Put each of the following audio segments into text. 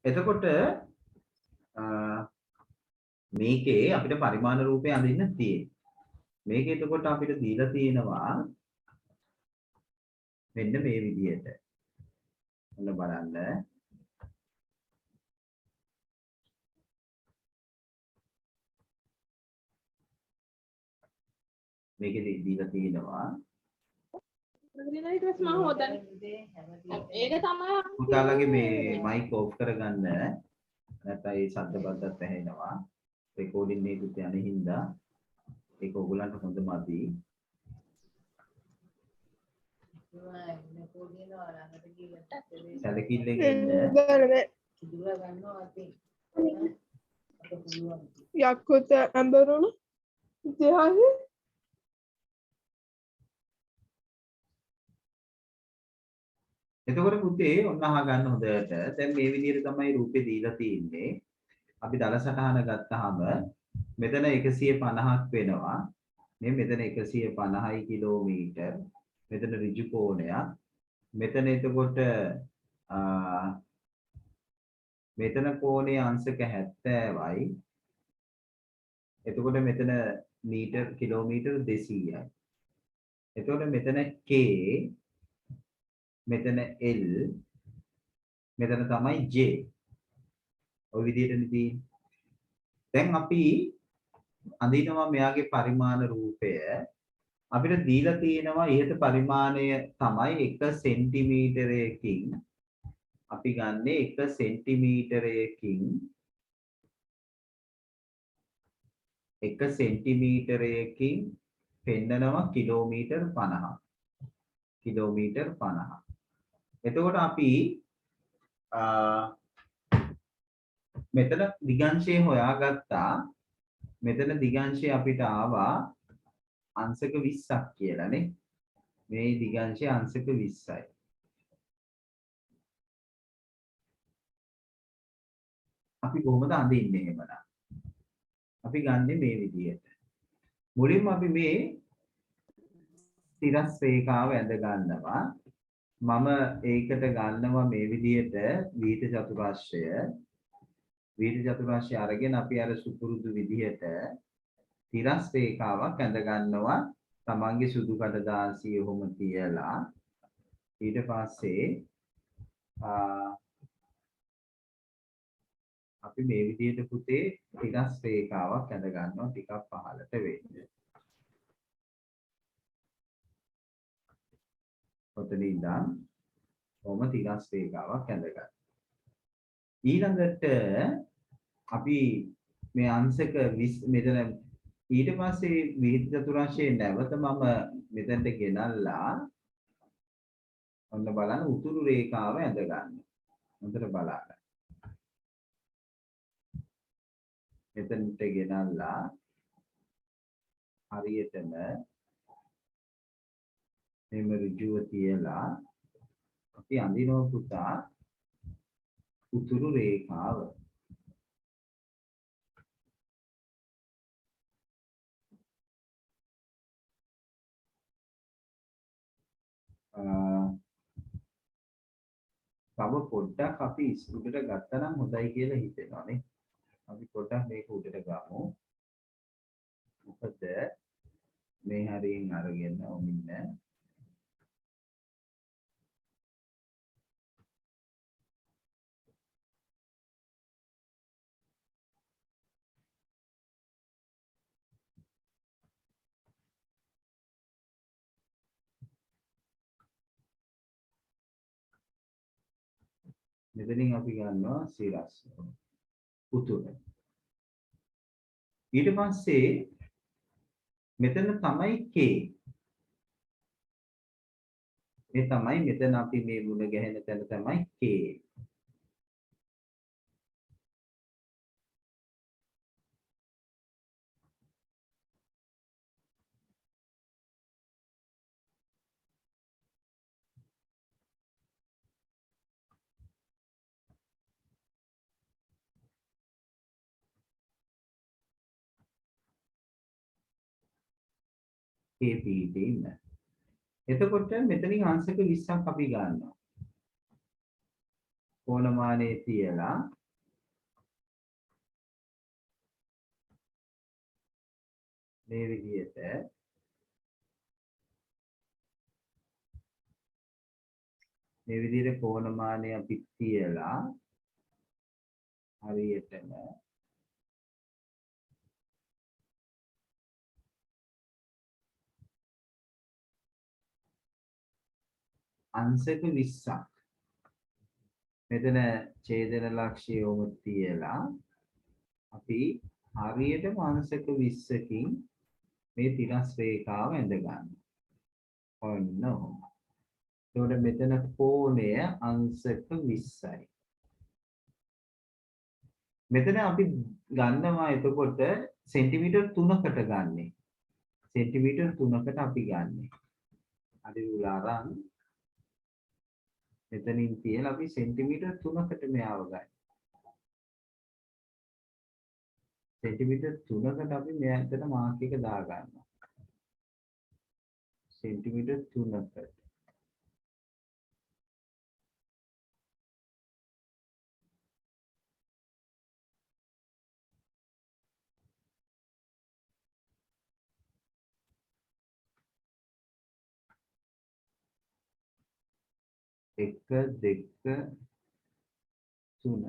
එතකොට මේකේ අපිට පරිමාණ රූපය අඳින්න තියෙන්නේ. මේක එතකොට අපිට දීලා තියෙනවා මෙන්න මේ විදිහට. ඔන්න බලන්න. මේකේ දීලා තියෙනවා පුතාලගේ මේ මයික් ඕෆ් කරගන්න නැත්නම් ඒ ශබ්ද බද්දත් ඇහෙනවා. රෙකෝඩින් එකත් යන හින්දා ඒක ඔයගලන්ට හොඳ මදි. සැලකිල්ලෙන් ඉන්න. යක්කුත් ඇඹරුණු ඉතිහාසය එතකොට පුතේ ඔන්න අහගන්න හොඳට. දැන් මේ විදිහට තමයි රූපේ දීලා තියෙන්නේ. අපි දල සටහන ගත්තාම මෙතන 150ක් වෙනවා. මෙතන 150යි කිලෝමීටර්. මෙතන ඍජු කෝණයක්. මෙතන එතකොට මෙතන කෝණයේ අංශක 70යි. එතකොට මෙතන මීටර් කිලෝමීටර් 200යි. එතකොට මෙතන K, මෙතන L, මෙතන තමයි J. ඔය විදිහටනේ තියෙන්නේ. දැන් අපි අඳිනවා මෙයාගේ පරිමාණ රූපය. අපිට දීලා තියෙනවා ඉහත පරිමාණය තමයි 1 සෙන්ටිමීටරයකින් අපි ගන්නේ 1 සෙන්ටිමීටරයකින් 1 සෙන්ටිමීටරයකින් පෙන්නනවා කිලෝමීටර් 50. කිලෝමීටර් 50. එතකොට අපි මෙතන දිගංශය හොයාගත්තා. මෙතන දිගංශය අපිට ආවා අංශක 20ක් කියලානේ. මේ දිගංශය අංශක 20යි. අපි කොහොමද අඳින්නේ එහෙමනම්? අපි ගන්නෙ මේ විදිහට. මුලින්ම අපි මේ තිරස් රේඛාව ඇඳ ගන්නවා. මම ඒකට ගන්නවා මේ විදිහට විහිද චතුරස්‍රය. විහිද චතුරස්‍රය අරගෙන අපි අර සුපුරුදු විදිහට තිරස් රේඛාවක් ඇඳ ගන්නවා. තමන්ගේ සුදු කඩදාසිය ඔහොම තියලා ඊට පස්සේ අපි මේ විදිහට පුතේ තිරස් රේඛාවක් ඇඳ ගන්නවා ටිකක් පහළට වෙන්න. ඔතන ඉඳන් කොහොම තිරස් රේඛාවක් ඇඳ ගන්න. ඊළඟට අපි මේ අංශක 20 මෙතන ඊට පස්සේ විහිද චතුරස්‍රයේ නැවත මම මෙතනට ගෙනල්ලා ඔන්න බලන්න උතුරු රේඛාව ඇඳ ගන්න. හොඳට බලන්න. මෙතනට ගෙනල්ලා හරියටම මෙම ඍජුව තියලා අපි අඳිනවා පුතා උතුරු රේඛාව. තව පොඩ්ඩක් අපි උඩට ගත්තා නම් හොඳයි කියලා හිතෙනවා නේ. අපි පොඩ්ඩක් මේක උඩට ගමු. මොකද මේ හරියෙන් අරගෙන ඔමින්න මෙතනින් අපි ගන්නවා සිරස් උතුර. ඊට පස්සේ මෙතන තමයි K. මේ තමයි මෙතන අපි මේ මුල ගැහෙන තැන තමයි K. K පිටේ ඉන්න. එතකොට මෙතනින් අංශක 20ක් අපි ගන්නවා. කෝණමානයේ තියලා මේ විදිහට කෝණමානය අපි තියලා හරියටම අංශක 20ක් මෙතන ඡේදන ලක්ෂ්‍ය යොම තියලා අපි හරියටම අංශක 20කින් මේ තිරස් රේඛාව ඇඳ ගන්න. ඔන්න ඔහොම. එතකොට මෙතන කෝණය අංශක 20යි. මෙතන අපි ගන්නවා එතකොට සෙන්ටිමීටර් 3කට ගන්නෙ. සෙන්ටිමීටර් 3කට අපි ගන්නෙ. අඩි උල අරන් මෙතනින් තියලා අපි සෙන්ටිමීටර් 3කට මෙයාව ගන්න. සෙන්ටිමීටර් 3කට අපි මෙයාට මාක් එක දා ගන්නවා. සෙන්ටිමීටර් 3කට. එක දෙක තුන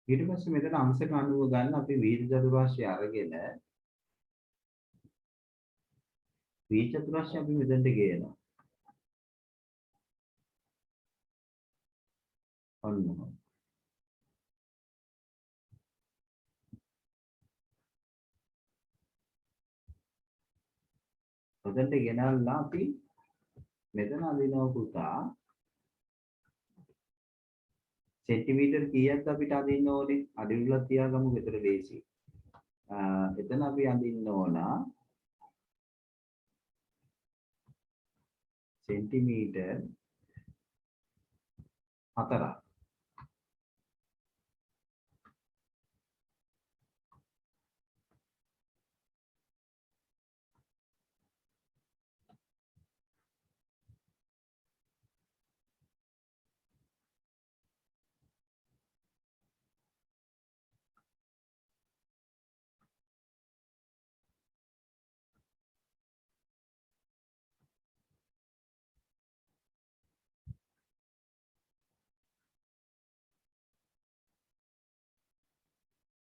ඊට පස්සේ මෙතන අංශක 90 ගන්න අපි විහිද චතුරාර්ය අරගෙන විහිද චතුරාර්ය අපි මෙතනට ගේනවා. ඔන්න. මෙතනට ගෙනල්ලා අපි මෙතන අදිනවා පුතා. සෙන්ටිමීටර් කීයක්ද අපිට අදින්න ඕනේ? අඩි උලක් තියාගමු විතර ලේසි. එතන අපි අදින්න ඕන සෙන්ටිමීටර් 4ක්.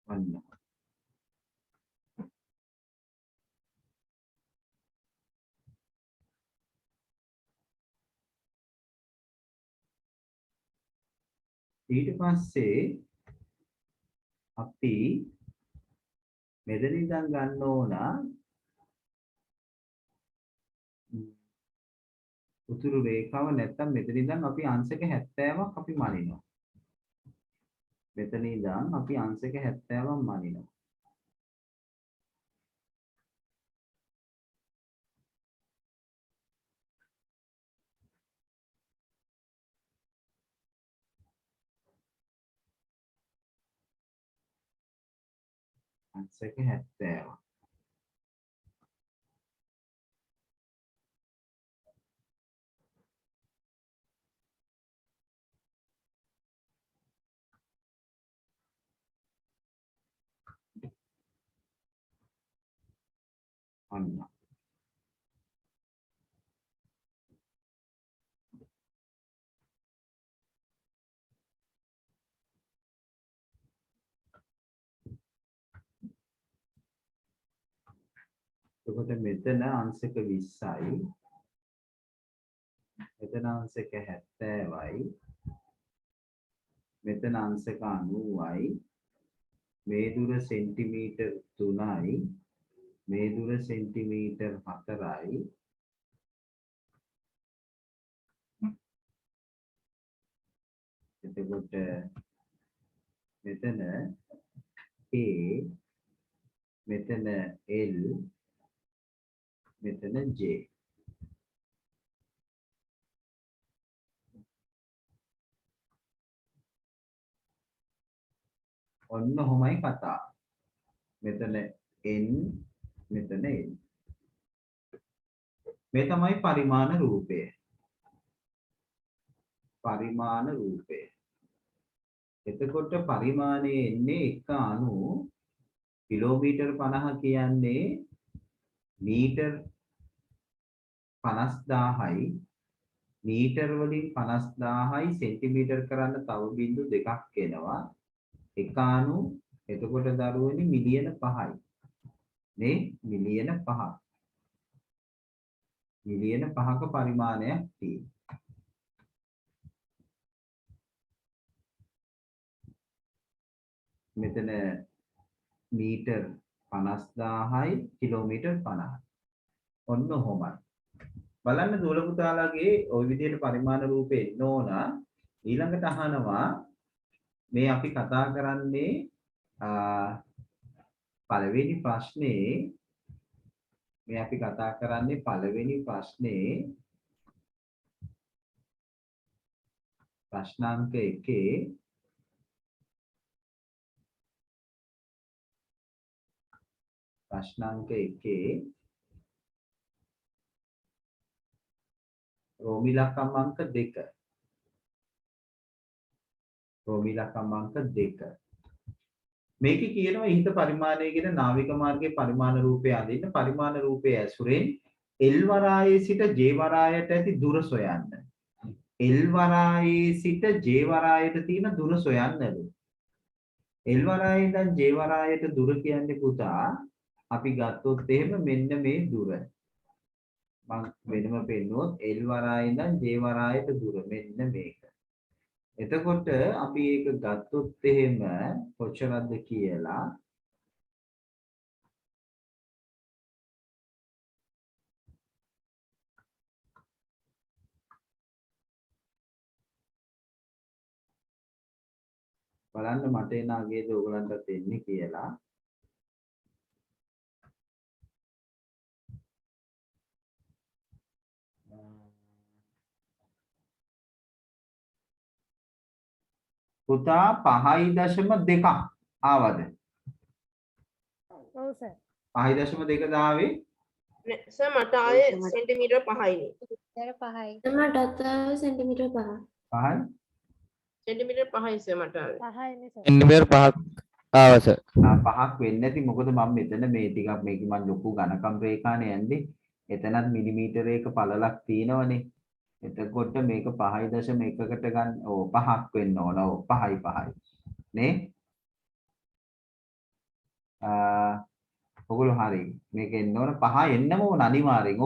ඔන්න. ඊට පස්සේ අපි මෙතන ඉඳන් ගන්න ඕන උතුරු රේඛාව නැත්තම් මෙතන ඉඳන් අපි අංශක 70ක් අපි මනිනවා. මෙතන ඉඳන් අපි අංශක 70ක් මනිනවා. අංශක 70. අන්න. එතකොට මෙතන අංශක 20යි. මෙතන අංශක 70යි. මෙතන අංශක 90යි. මේ දුර සෙන්ටිමීටර් 3යි. මේ දුර සෙන්ටිමීටර් 4යි. එතකොට මෙතන A, මෙතන L, මෙතන J. ඔන්න ඔහොමයි කතාව. මෙතන N, මෙතන L. මේ තමයි පරිමාණ රූපය. පරිමාණ රූපය. එතකොට පරිමාණයේ එන්නේ 190 කිලෝමීටර් 50 කියන්නේ මීටර් 50000යි. මීටර් වලින් 50000යි සෙන්ටිමීටර් කරන්න තව බිංදු දෙකක් එනවා. 190 එතකොට දරුවනි මිලියන 5යි. මේ මිලියන 5ක්. මිලියන 5ක පරිමාණයක් තියෙනවා. මෙතන මීටර් 50000යි කිලෝමීටර් 50යි. ඔන්න ඔහොමයි. බලන්න දුවල පුතාලාගේ ওই විදිහට පරිමාණ රූපේ එන්න ඕන. ඊළඟට අහනවා මේ අපි කතා කරන්නේ පළවෙනි ප්‍රශ්නේ මේ අපි කතා කරන්නේ පළවෙනි ප්‍රශ්නේ ප්‍රශ්නාංක 1 ප්‍රශ්නාංක 1 රෝමි ලකම් අංක 2 රෝමි ලකම් අංක 2 මේකේ කියනවා ඉහිත පරිමාණය කියන නාවික මාර්ගයේ පරිමාණ රූපය අඳින්න පරිමාණ රූපයේ ඇසුරෙන් L වරායේ සිට J වරායට ඇති දුර සොයන්න. L වරායේ සිට J වරායට තියෙන දුර සොයන්නලු. L වරායේ ඉඳන් J වරායට දුර කියන්නේ පුතා අපි ගත්තොත් එහෙම මෙන්න මේ දුර. මම වෙනම පෙන්නුවොත් L වරායේ ඉඳන් J වරායට දුර මෙන්න මේක. එතකොට අපි ඒක ගත්තොත් එහෙම කොච්චරද කියලා බලන්න මට එන අගේද ඔයගලන්ටත් එන්නේ කියලා. පුතා 5.2 ආවද? ඔව් සර්. 5.2 දාවේ සර් මට ආයේ සෙන්ටිමීටර් 5යිනේ. සර් 5යි. මටත් සෙන්ටිමීටර් 5. 5යි. සෙන්ටිමීටර් 5යි සර් මට ආවේ. 5යිනේ සර්. සෙන්ටිමීටර් 5ක් ආවස. 5ක් වෙන්නේ නැති මොකද මම මෙතන මේ ටිකක් මේක මම ලොකු ඝනකම් රේඛානේ යන්නේ. එතනත් මිලිමීටරයක පළලක් තියෙනවනේ. එතකොට මේක 5.1කට ගන්න ඕ 5ක් වෙන්න ඕන. ඔව් 5යි නේ? ඔගොල්ලෝ හරි. මේක එන්න ඕන 5 එන්නම ඕන අනිවාර්යෙන්.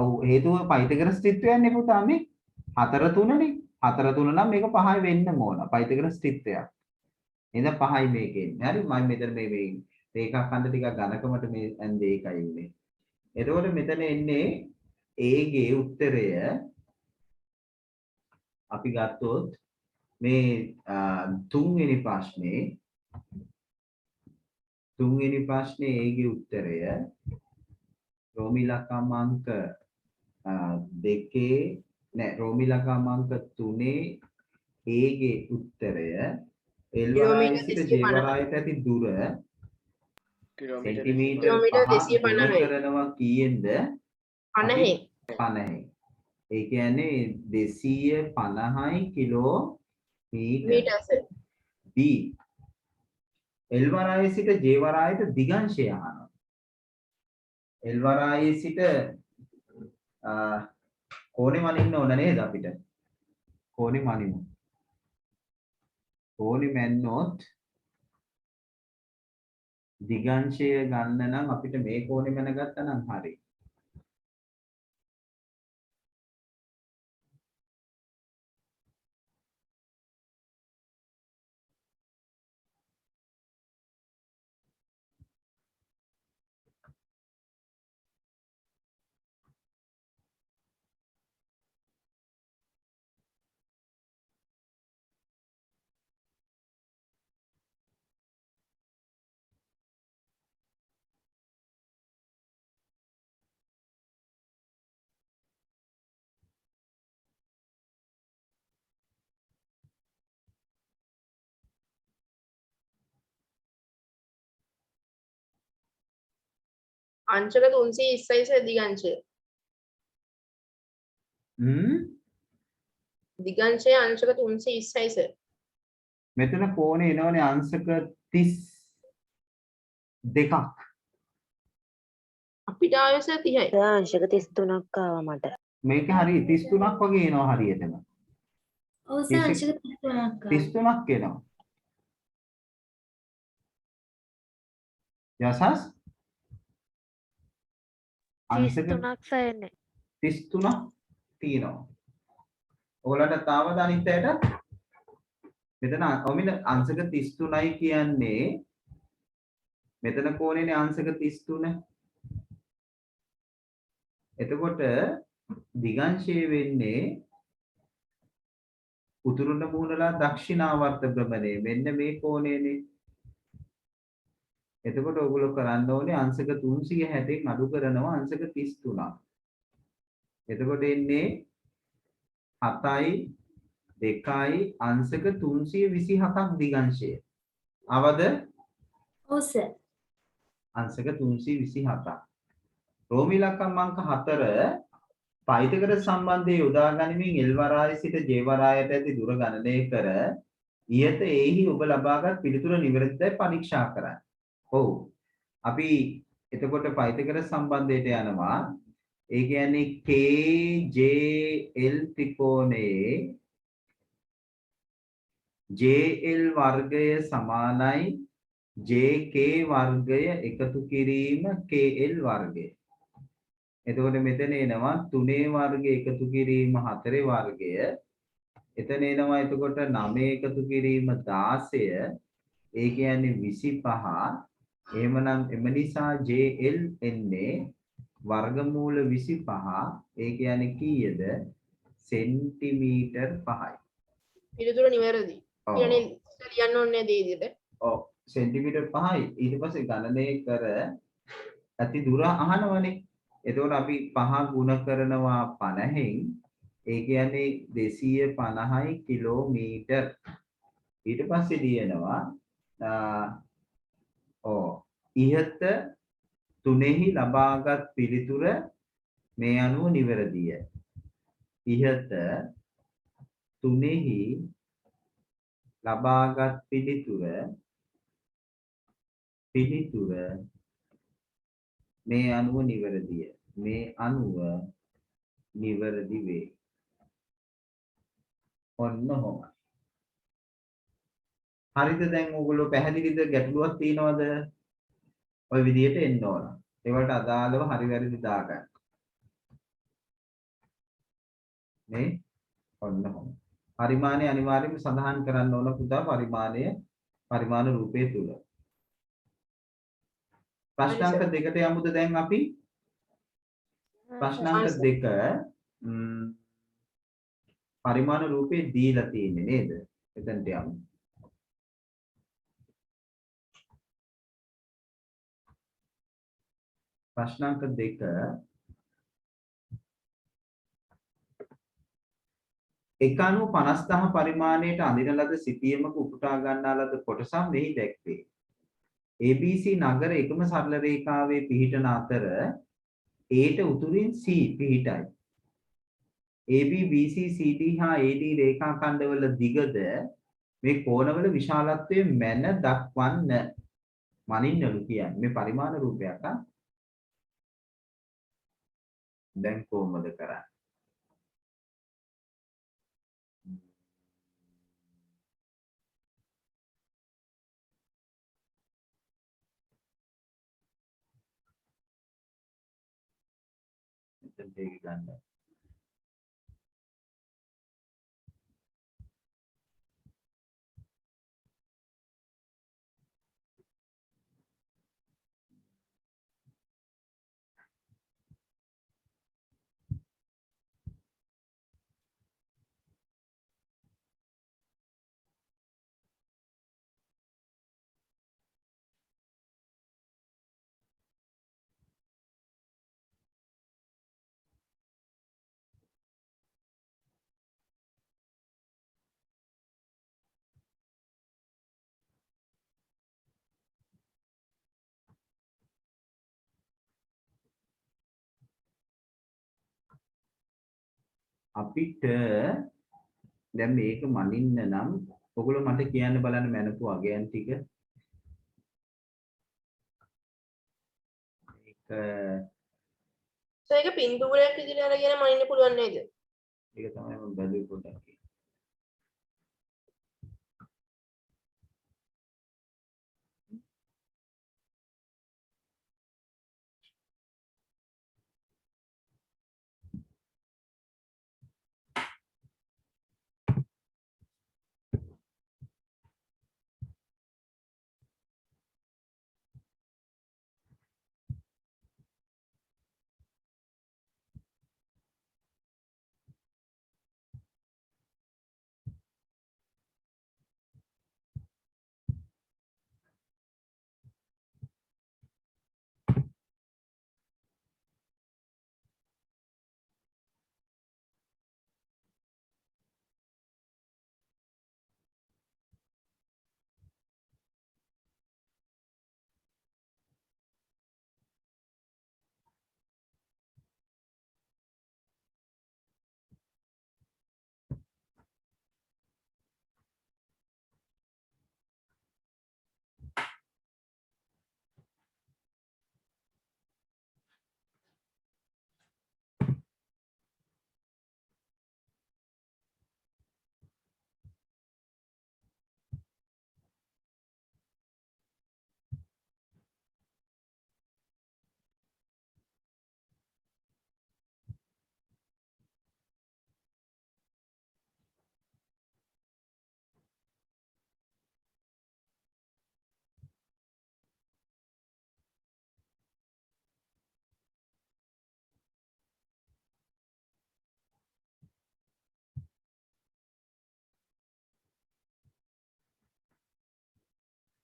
ඔව් හේතුව පයිතගරස් ත්‍රිත්වයන්නේ පුතා මේ 4 3නේ. 4 3 නම් මේක 5යි වෙන්නම ඕන. පයිතගරස් ත්‍රිත්වයක්. එහෙනම් 5යි මේක එන්නේ. හරි මම මෙතන මේ රේඛා ඛණ්ඩ ටිකක් ඝනකමට මේ ඇන්දේ ඒකයි ඉන්නේ. එතකොට මෙතන එන්නේ A ගේ උත්තරය අපි ගත්තොත් මේ තුන්වෙනි ප්‍රශ්නේ A ගේ උත්තරය රෝමි ලකම් අංක 2 නෑ රෝමි ලකම් අංක 3 A ගේ උත්තරය L වරායේ සිට J වරායට ඇති දුර සෙන්ටිමීටර් 250 කරනවා කීයෙන්ද 50. 50යි. ඒ කියන්නේ 250යි kilometre. Metre sir. B L වරායේ සිට J වරායට දිගංශය අහනවා. L වරායේ සිට කෝණේ මනින්න ඕන නේද අපිට? කෝණේ මනිමු. කෝණේ මැන්නොත් දිගංශය ගන්න නම් අපිට මේ කෝණේ මැනගත්තා නම් හරි. අංශක 320යි දිගංශය. දිගංශය අංශක 320යි. මෙතන කෝණේ එනවනේ අංශක 32ක්. අපිට ආයස 30යි. අංශක 33ක් ආවා මට. මේක හරි 33ක් වගේ එනවා හරියටම. ඔව් සර් අංශක 33ක්. 33ක් එනවා. යසස් අංශක 33ක් සයන්නේ. 33ක් තියෙනවා. ඔයාලට තාමද අනිත් ඇයට මෙතන ඔමින අංශක 33යි කියන්නේ මෙතන කෝණේනේ අංශක 33. එතකොට දිගංශය වෙන්නේ උතුරුන මූණලා දක්ෂිනාවර්ත භ්‍රමණය. මෙන්න මේ කෝණයනේ. එතකොට ඔයගොල්ලෝ කරන්න ඕනේ අංශක 360න් අඩු කරනවා අංශක 33ක්. එතකොට එන්නේ 7යි 2යි අංශක 327ක් දිගංශය. අවද? ඔව් සර්. අංශක 327ක්. රෝමී ඉලක්කම් අංක 4 පයිතගොරස් සම්බන්ධයේ යොදා ගනිමින් L වරායේ සිට J වරායට ඇති දුර ගණනය කර ඊට එහි ඔබ ලබාගත් පිළිතුර නිවැරදිදයි පරීක්ෂා කරන්න. ඔව්. අපි එතකොට පයිතගොරස් සම්බන්ධයට යනවා. ඒ කියන්නේ KJL ත්‍රිකෝණයේ JL වර්ගය සමානයි JK වර්ගය එකතු කිරීම KL වර්ගය. එතකොට මෙතන එනවා 3 වර්ගය එකතු කිරීම 4 වර්ගය. එතන එනවා එතකොට 9 එකතු කිරීම 16. ඒ කියන්නේ 25. එහෙමනම් එම නිසා JL එන්නේ වර්ගමූල 25. ඒ කියන්නේ කීයද? සෙන්ටිමීටර් 5යි. පිළිතුර නිවැරදි. කියන්නේ ලියන්න ඕනේ නේද මේ විදිහට? ඔව් සෙන්ටිමීටර් 5යි. ඊට පස්සේ ගණනය කර ඇති දුර අහනවනේ. එතකොට අපි 5 ගුණ කරනවා 50න්. ඒ කියන්නේ 250යි කිලෝමීටර්. ඊට පස්සේ දිනනවා ඉහත තුනෙහි ලබාගත් පිළිතුර මේ අනුව නිවැරදිය. ඉහත තුනෙහි ලබාගත් පිළිතුර මේ අනුව නිවැරදිය. මේ අනුව නිවැරදි වේ. ඔන්න ඔහොමයි. හරිද? දැන් ඕගොල්ලෝ පැහැදිලිද? ගැටලුවක් තියනවද? ඔය විදිහට එන්න ඕන. ඒවට අදාළව හරි වැරදි දාගන්න. මේ ඔන්න ඔහොම. පරිමාණය අනිවාර්යයෙන්ම සඳහන් කරන්න ඕන පුතා පරිමාණ රූපයේ තුල. ප්‍රශ්නාංක 2ට යමුද දැන් අපි? ප්‍රශ්නාංක 2 පරිමාණ රූපේ දීලා තියෙන්නේ නේද? එතනට යමු. ප්‍රශ්නාංක 2 150,000 පරිමාණයට අඳින ලද සිතියමක උපුටා ගන්නා ලද කොටසක් මෙහි දැක්වේ. ABC නගර එකම සරල රේඛාවේ පිහිටන අතර Aට උතුරින් C පිහිටයි. AB BC CD හා AD රේඛා ඛණ්ඩවල දිගද මේ කෝණවල විශාලත්වය මැන දක්වන්න. මනින්නලු කියන්නේ මේ පරිමාණ රූපයක්. දැන් කොහොමද කරන්නේ? මෙතන දෙක ගන්න. අපිට දැන් මේක මනින්න නම් ඔයගොල්ලෝ මට කියන්න බලන්න මැනපු අගයන් ටික. ඒක පින්තූරයක් විදිහට අරගෙන මනින්න පුළුවන් නේද? ඒක තමයි මම බැලුවේ පොඩ්ඩක්.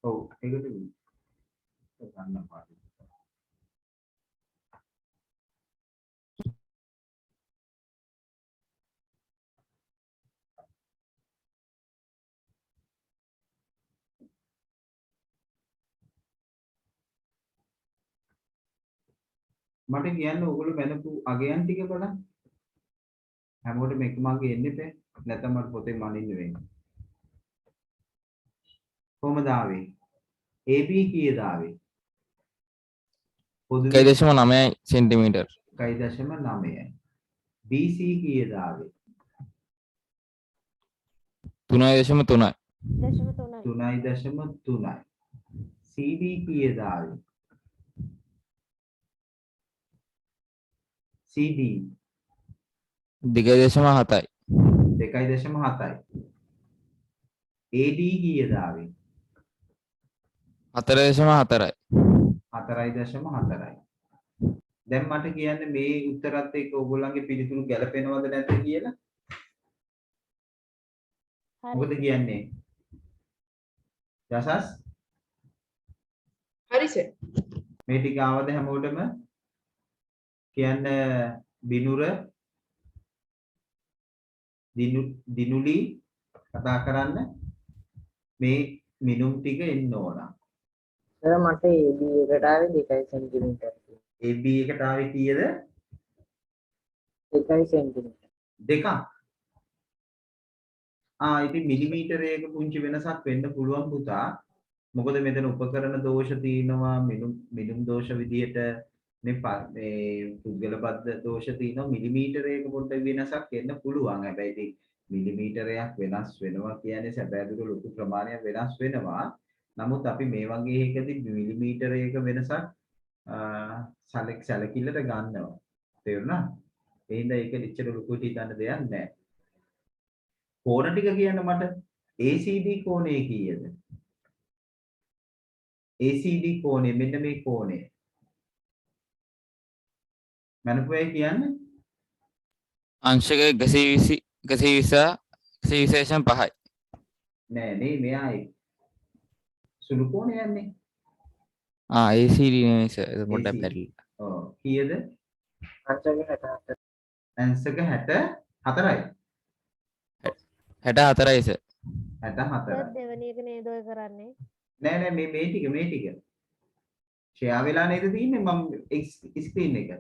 ඔව් ඒකට ගන්න පාඩු. මට කියන්න ඔයගොල්ලෝ මැනපු අගයන් ටික බලන්න. හැමෝටම එකම අගය එන්නේ නැහැ. නැත්නම් මට පොතේ මනින්න වෙන්නේ. කොහමද ආවේ? AB කීයද ආවේ? පොදු 1.9 සෙන්ටිමීටර් 1.9යි. BC කීයද ආවේ? 3.3යි 3.3යි. CD කීයද ආවේ? CD 2.7යි 2.7යි. AD කීයද ආවේ? 4.4යි 4.4යි. දැන් මට කියන්න මේ උත්තරත් එක්ක ඔයගොල්ලන්ගේ පිළිතුරු ගැලපෙනවද නැද්ද කියලා? මොකද කියන්නේ? යසස් හරි සර්. මේ ටික ආවද හැමෝටම? කියන්න බිනුර දිනුලි කතා කරන්න මේ මිනුම් ටික එන්න ඕන. සර් මට AB එකට ආවේ 2 සෙන්ටිමීටර්. AB එකට ආවේ කීයද? 2 සෙන්ටිමීටර්. දෙකක්. ඉතින් මිලිමීටරයක පුංචි වෙනසක් වෙන්න පුළුවන් පුතා. මොකද මෙතන උපකරණ දෝෂ තියෙනවා මිනුම් දෝෂ විදියට මේ පුද්ගල බද්ධ දෝෂ තියෙනවා මිලිමීටරයක පොඩ්ඩක් වෙනසක් එන්න පුළුවන්. හැබැයි ඉතින් මිලිමීටරයක් වෙනස් වෙනවා කියන්නේ සැබෑදුර ලොකු ප්‍රමාණයක් වෙනස් වෙනවා. නමුත් අපි මේ වගේ එකදී මිලිමීටරයක වෙනසක් සැලකිල්ලට ගන්නවා. තේරුණා? එහෙනම් ඒක ඉච්චර ලොකුට හිතන්න දෙයක් නැහැ. කෝණ ටික කියන්න මට ACD කෝණය කීයද? ACD කෝණය මෙන්න මේ කෝණය. මනපුවේ කියන්නේ අංශක 120 5යි. නෑ නේ මෙයා සුළු කෝණයන්නේ. ACD නෙමෙයි සර්. ඒක පොඩ්ඩක් ACD. පැටලිලා. ඔව් කීයද? අංශක 64. අංශක 64යි. 64යි සර්. 64යි. දෙවෙනි එක නේද ඔය කරන්නේ? නෑ නෑ මේ ටික ෂෙයා වෙලා නේද තියෙන්නේ මම ස්ක්‍රීන් එක.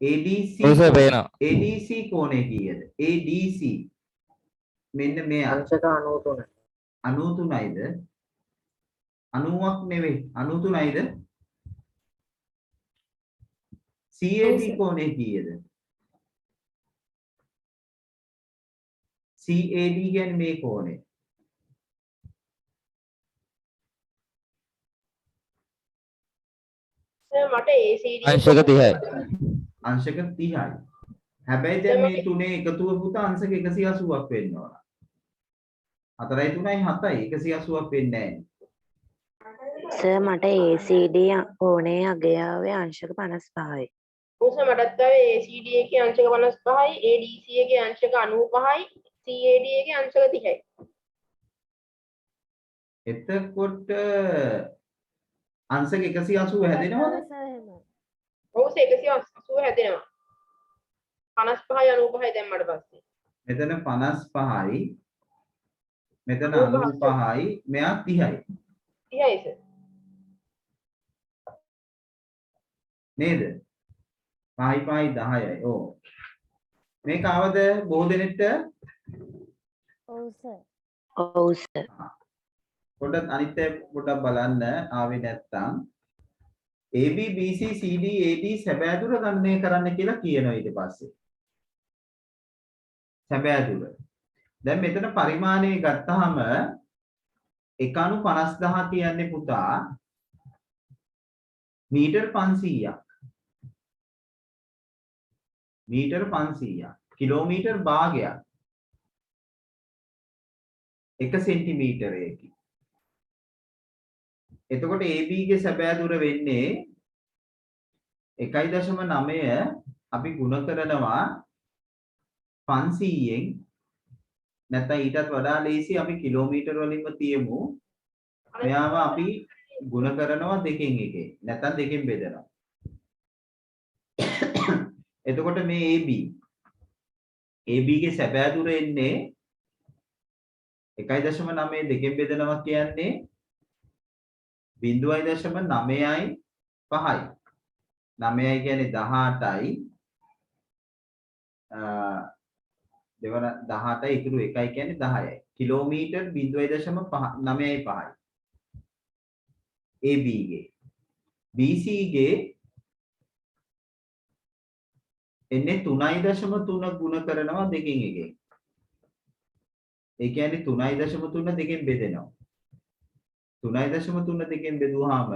ADC ඔව් සර් පේනවා. ADC කෝණය කීයද? ADC මෙන්න මේ අංශක 93. 93යිද? 90ක් නෙවෙයි 93යිද? CAD කෝණය කීයද? CAD කියන්නේ මේ කෝණය. සර් මට ACD අංශක 30යි. අංශක 30යි. හැබැයි දැන් මේ තුනේ එකතුව පුතා අංශක 180ක් වෙන්න ඕන. 4යි 3යි 7යි 180ක් වෙන්නේ නැහැ. සර් මට ACD කෝණයේ අගයාවේ අංශක 55යි. ඔව් සර් මටත් ආවේ ACD එකේ අංශක 55යි, ADC එකේ අංශක 95යි, CAD එකේ අංශක 30යි. එතකොට අංශක 180 හැදෙනවද? ඔව් සර් 180 හැදෙනවා. 55යි 95යි දැන් මට පස්සේ. මෙතන 55යි මෙතන 95යි මෙයා 30යි 30යි සර්. නේද? 5යි 5යි 10යි. ඔව්. මේක ආවද බොහෝ දෙනෙක්ට? ඔව් සර්. ඔව් සර්. පොඩ්ඩක් අනිත් එක පොඩ්ඩක් බලන්න ආවේ නැත්තම් AB BC CD AD සැබෑ දුර ගණනය කරන්න කියලා කියනවා ඊට පස්සේ. සැබෑ දුර. දැන් මෙතන පරිමාණය ගත්තාම 1/50000 කියන්නේ පුතා මීටර් 500ක්. මීටර් 500ක්. කිලෝමීටර් භාගයක්. 1 සෙන්ටිමීටරයකින්. එතකොට AB ගේ සැබෑ දුර වෙන්නේ 1.9 අපි ගුණ කරනවා 500න් නැත්නම් ඊටත් වඩා ලේසි අපි කිලෝමීටර වලින්ම තියමු. මෙයාව අපි ගුණ කරනවා 2කින් එකේ. නැත්නම් 2කින් බෙදනවා. එතකොට මේ AB ගේ සැබෑ දුර එන්නේ 1.9 2කින් බෙදනවා කියන්නේ 0.9යි 5යි. 9යි කියන්නේ 18යි. දෙවන 18යි ඉතුරු 1යි කියන්නේ 10යි. කිලෝමීටර් 0.9යි 5යි. AB ගේ. BC ගේ එන්නේ 3.3 ගුණ කරනවා 2කින් එකෙන්. ඒ කියන්නේ 3.3 2කින් බෙදෙනවා. 3.3 2කින් බෙදුවාම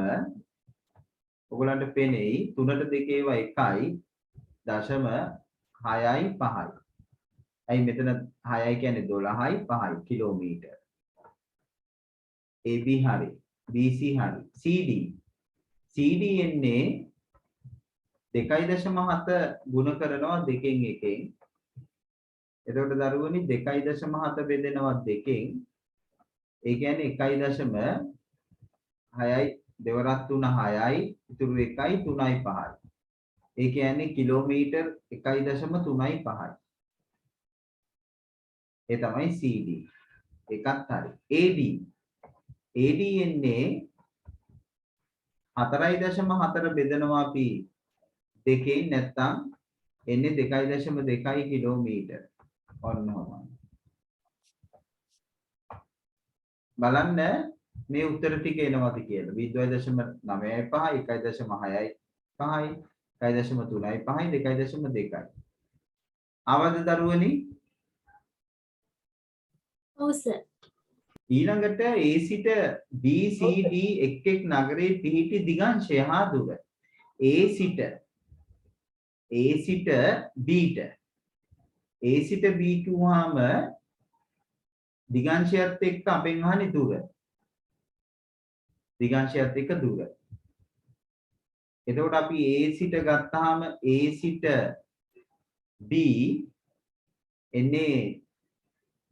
ඔයගලන්ට පෙනෙයි 3ට 2 ඒවා 1යි 0.6යි 5යි. අයි මෙතන 6යි කියන්නේ 12යි 5යි කිලෝමීටර්. AB හරි. BC හරි. CD එන්නේ 2.7 ගුණ කරනවා 2කින් එකෙන්. එතකොට දරුවනි 2.7 බෙදෙනවා 2කින්. ඒ කියන්නේ 1.6යි දෙවරක් 3 6යි ඉතුරු 1යි 3යි 5යි. ඒ කියන්නේ කිලෝමීටර් 1.3යි 5යි. ඒ තමයි CD. එකත් හරි. AD එන්නේ 4.4 බෙදනවා අපි දෙකෙන් නැත්තම් එන්නේ 2.2යි කිලෝමීටර්. ඔන්න ඔහොම. බලන්න මේ උත්තර ටික එනවද කියලා. 0.95යි 1.6යි 5යි 1.3යි 5යි 2.2යි. අවද දරුවනි ඔව් සර්. ඊළඟට A සිට B C D එක් එක් නගරයේ පිහිටි දිගංශය හා දුර. A සිට B ට A සිට B කිව්වහම දිගංශයත් එක්ක අපෙන් අහන්නේ දුර. දිගංශයත් එක්ක දුර. එතකොට අපි A සිට ගත්තාම A සිට B එන්නේ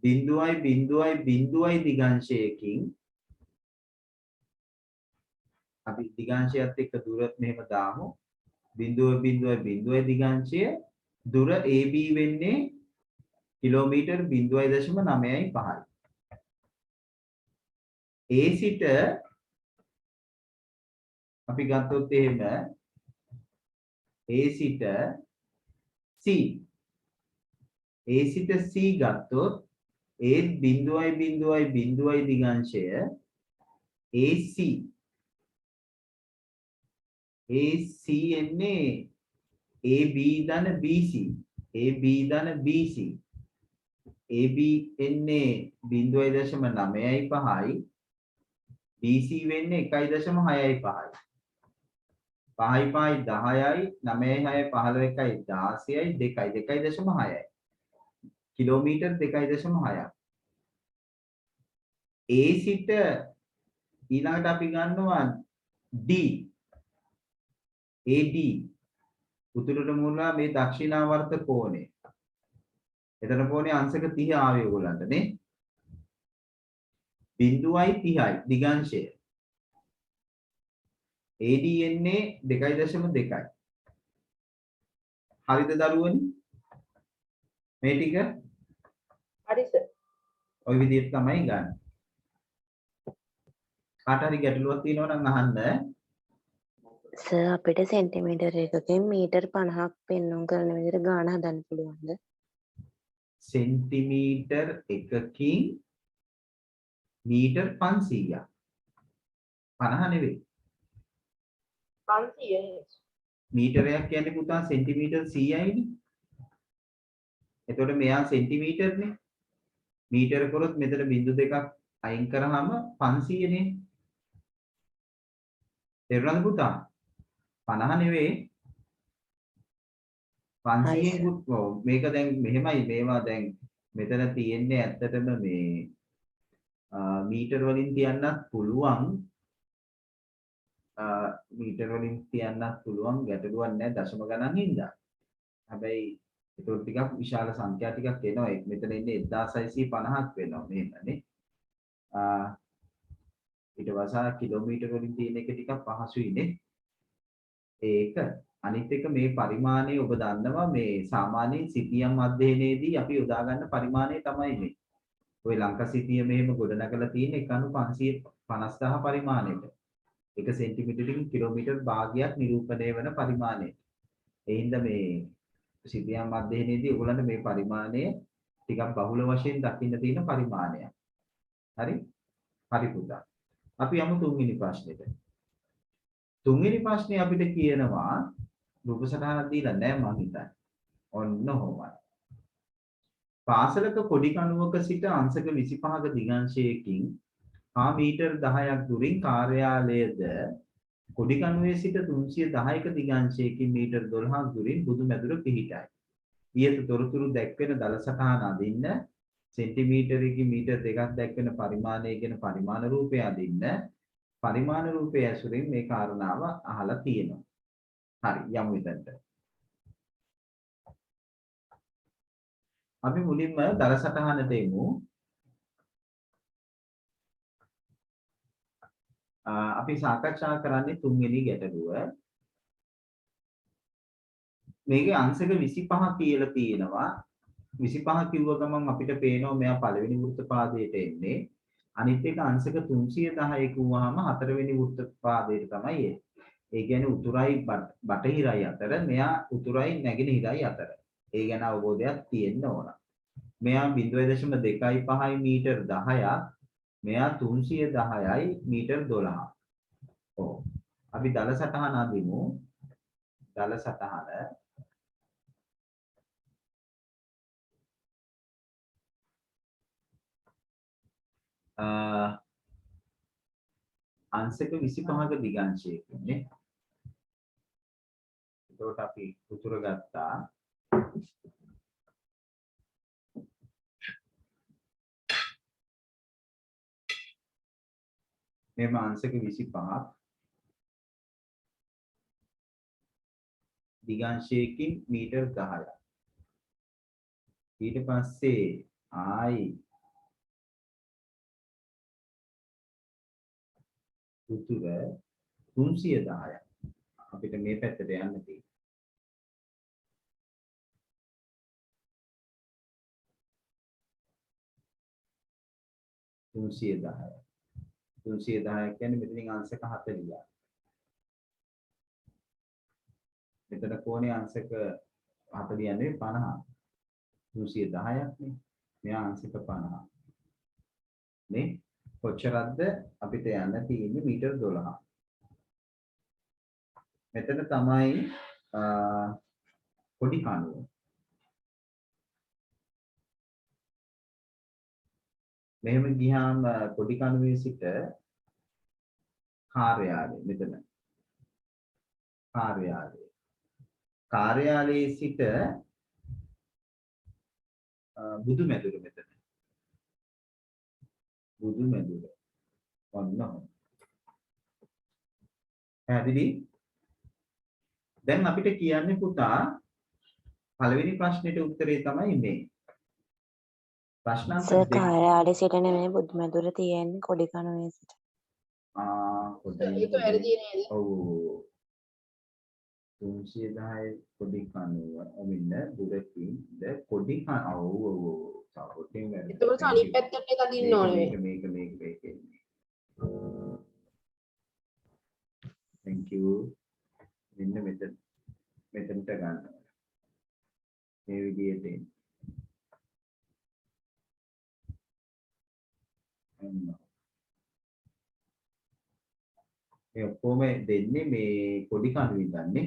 0.0.0 දිගංශයකින් අපි දිගංශයත් එක්ක දුර මෙහෙම දාමු 0.0.0 දිගංශය දුර AB වෙන්නේ කිලෝමීටර් 0.95යි. A සිට අපි ගත්තොත් එහෙම A සිට C ගත්තොත් ඒ 0.0.0 දිගංශය AC එන්නේ AB ධන BC AB ධන BC AB එන්නේ 0.95යි BC වෙන්නේ 1.65යි 5යි 10යි 9යි 6යි 15යි 16යි 2.6යි කිලෝමීටර් 2.6ක්. A සිට ඊළඟට අපි ගන්නවා D AD උතුරට මුලලා මේ දක්ෂිණාවර්ත කෝණය. එතන කෝණේ අංශක 30 ආවේ ඔයගොල්ලන්ට නේ. 0.30යි දිගංශය. AD එන්නේ 2.2යි. හරිද දරුවනි? මේ ටික හරි සර්. ওই විදිහට තමයි ගන්න. කාට හරි ගැටලුවක් තියෙනවා නම් අහන්න. සර් අපිට සෙන්ටිමීටර් එකකින් මීටර් 50ක් පෙන්වුම් කරන විදිහට ගාණ හදන්න පුළුවන්ද? සෙන්ටිමීටර් එකකින් මීටර් 500ක්. 50 නෙවෙයි. 500 මීටරයක් කියන්නේ පුතා සෙන්ටිමීටර් 100යිනේ. එතකොට මෙයා සෙන්ටිමීටර්නේ. මීටර කරොත් මෙතන බිංදු දෙකක් අයින් කරාම 500 නේ. තේරුණාද පුතා? 50 නෙවෙයි. 500න් මේක දැන් මෙහෙමයි මේවා දැන් මෙතන තියෙන්නේ ඇත්තටම මේ මීටර වලින් තියන්නත් පුළුවන්. මීටර වලින් තියන්නත් පුළුවන් ගැටලුවක් නැහැ දශම ගණන් හින්දා. හැබැයි ඒක ටිකක් විශාල සංඛ්‍යා ටිකක් එනවා. මෙතන ඉන්නේ 1650ක් වෙනවා මේකනේ. ඊට වසා කිලෝමීටර වලින් තියෙන එක ටිකක් පහසුයිනේ. ඒක අනිත් එක මේ පරිමාණය ඔබ දන්නවා මේ සාමාන්‍ය සිතියම් අධ්‍යයනයේදී අපි යොදා ගන්න පරිමාණය තමයි මේ. ඔය ලංකා සිතිය මෙහෙම ගොඩනගලා තියෙන 1.550,000 පරිමාණයට. 1 සෙන්ටිමීටරකින් කිලෝමීටර් භාගයක් නිරූපණය වෙන පරිමාණයට. ඒ හින්දා මේ සිතියම් අධ්‍යයනයේදී ඔයගොල්ලන්ට මේ පරිමාණය ටිකක් බහුල වශයෙන් දකින්න තියෙන පරිමාණයක්. හරි? හරි පුතා. අපි යමු තුන්වෙනි ප්‍රශ්නෙට. තුන්වෙනි ප්‍රශ්නේ අපිට කියනවා රූප සටහනක් දීලා නැහැ මං හිතන්නේ. ඔන්න ඔහොමයි. පාසලක පොඩි කණුවක සිට අංශක 25ක දිගංශයකින් මීටර් 10ක් දුරින් කාර්යාලයද කොඩි කණුවේ සිට 310ක දිගංශයකින් මීටර් 12ක් දුරින් බුදුමැදුර පිහිටයි. ඊට තොරතුරු දැක්වෙන දල සටහන අදින්න සෙන්ටිමීටරයකින් මීටර් 2ක් දැක්වෙන පරිමාණය ගැන පරිමාණ රූපය අදින්න පරිමාණ රූපය ඇසුරින් මේ කාරණාව අහලා තියෙනවා. හරි යමු එතනට. අපි මුලින්ම දල සටහනට එමු. අපි සාකච්ඡා කරන්නේ තුන්වෙනි ගැටලුව. මේකේ අංශක 25 කියලා තියෙනවා. 25 කිව්ව ගමන් අපිට පේනවා මෙයා පළවෙනි වෘත්ත පාදයට එන්නේ. අනිත් එක අංශක 310 කිව්වහම හතරවෙනි වෘත්ත පාදයට තමයි එන්නේ. ඒ කියන්නේ උතුරයි බටහිරයි අතර මෙයා උතුරයි නැගෙනහිරයි අතර. ඒ ගැන අවබෝධයක් තියෙන්න ඕන. මෙයා 0.25යි මීටර් 10ක් මෙයා 310යි මීටර් 12ක්. ඔව්. අපි දල සටහන අදිමු. දල සටහන අංශක 25ක දිගංශයකින් නේ. එතකොට අපි උතුර ගත්තා. මෙම අංශක 25ක් දිගංශයකින් මීටර් 10ක්. ඊට පස්සේ ආයි උතුර 310ක්. අපිට මේ පැත්තට යන්න තියෙනවා. 310. 310 කියන්නේ මෙතනින් අංශක 40ක්. මෙතන කෝණේ අංශක 40 නෙවෙයි 50. 310ක් නේ. මෙයා අංශක 50. නේ? කොච්චරක්ද අපිට යන්න තියෙන්නේ මීටර් 12. මෙතන තමයි පොඩි කණුව. මෙහෙම ගියාම පොඩි කණුවේ සිට කාර්යාලය මෙතන. කාර්යාලයේ සිට බුදු මැදුර මෙතන. බුදු මැදුර. ඔන්න. පැහැදිලි? දැන් අපිට කියන්නේ පුතා පළවෙනි ප්‍රශ්නෙට උත්තරේ තමයි මේ. ප්‍රශ්න සර් කාර්යාලයේ සිට නෙමෙයි බුදුමැදුර තියෙන්නේ කොඩිකනුවේ සිට. ඒක වැරදි නේද? ඔව් 310 කොඩිකනුව අමින්න බුදකින් ද කොඩිකන ඔව් සපෝටින් වැරදි. ඒතකොට අනිත් පැත්තට එක දින්න ඕනේ. මේක thank you. මෙන්න මෙතනට ගන්න. මේ විදිහට එන්න. මේ ඔක්කොම දෙන්නේ මේ කොඩි කණුවෙන් ගන්නේ.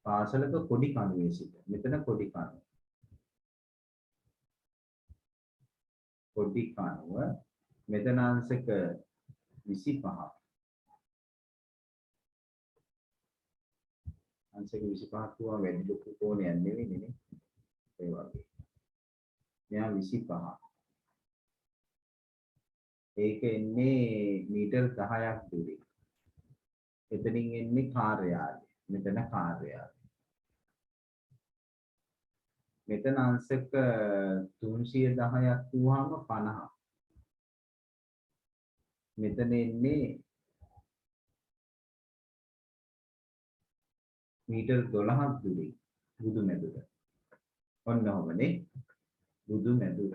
පාසලක කොඩි කණුවේ සිට. මෙතන කොඩි කණුව. කොඩි කණුව මෙතන අංශක 25ක්. අංශක 25ක් වුණා වැඩි ලොකු කෝණයක් නෙවෙයි නේ. ඒ වගේ. මෙයා 25ක්. ඒක එන්නේ මීටර් 10ක් දුරින්. එතනින් එන්නේ කාර්යාලය. මෙතන කාර්යාලය. මෙතන අංශක 310ක් වුවාම 50. මෙතන එන්නේ මීටර් 12ක් දුරින් බුදු මැදුර. ඔන්න ඔහමනේ බුදු මැදුර.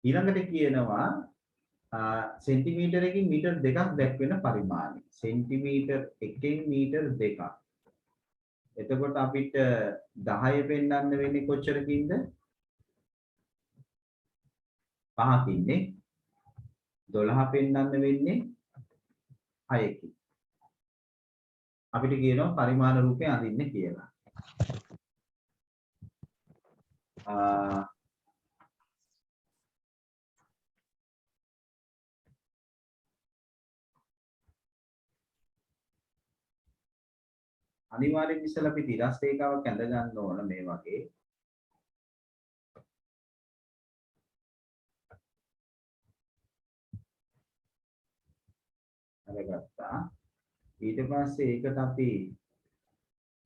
ඊළඟට කියනවා සෙන්ටිමීටරකින් මීටර් 2ක් දැක්වෙන පරිමාණය. Centimetre 1කින් metre 2ක්. එතකොට අපිට 10 පෙන්වන්න වෙන්නේ කොච්චරකින්ද? 5කින් නේ. 12 පෙන්වන්න වෙන්නේ 6කින්. අපිට කියනවා පරිමාණ රූපේ අඳින්න කියලා. අනිවාර්යෙන් ඉස්සෙල්ලා අපි තිරස් රේඛාවක් ඇඳ ගන්න ඕන මේ වගේ. අරගත්තා. ඊට පස්සේ ඒකට අපි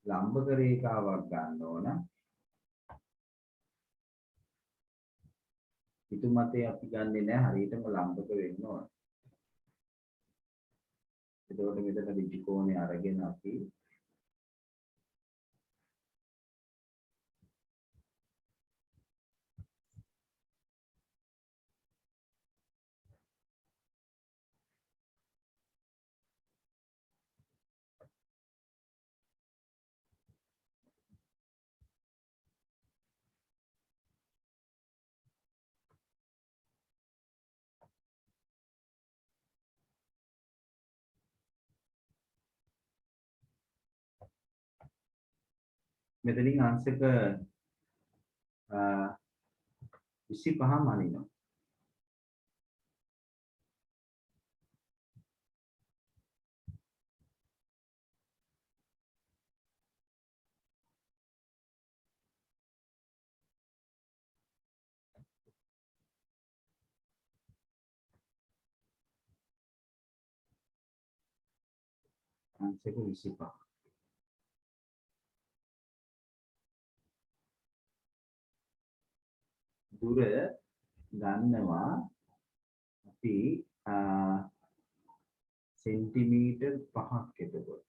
ලම්බක රේඛාවක් ගන්න ඕන. පිටුමතේ අපි ගන්නෙ නෑ හරියටම ලම්බක වෙන්න ඕන. එතකොට මෙතන ඍජු කෝණය අරගෙන අපි මෙතනින් අංශක 25 මනිනවා. අංශක 25. දුර ගන්නවා අපි සෙන්ටිමීටර් 5ක් එතකොට.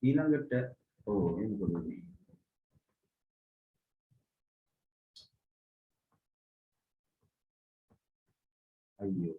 ඊළඟට එහෙම කරන්නේ. අයියෝ.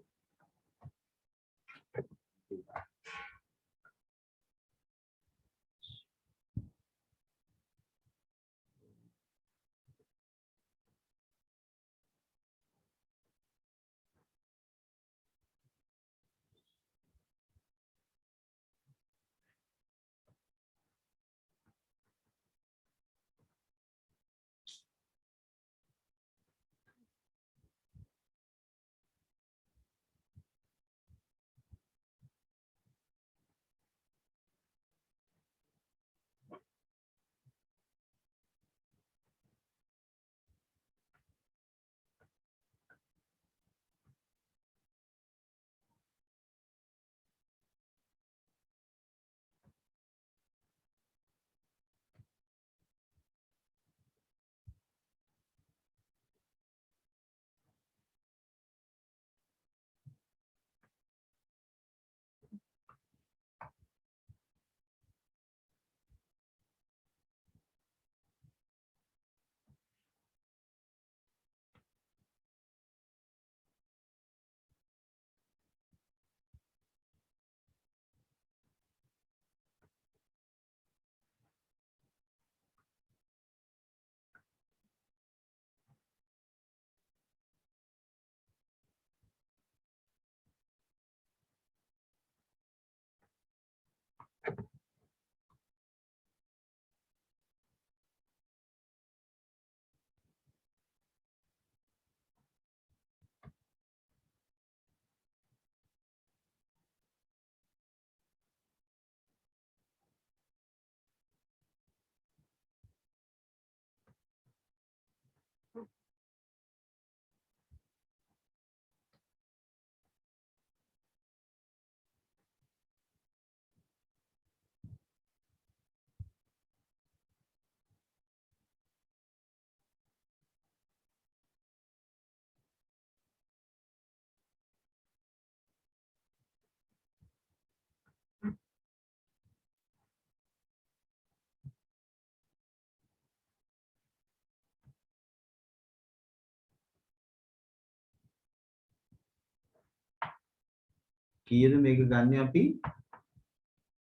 කීයද මේක ගන්න අපි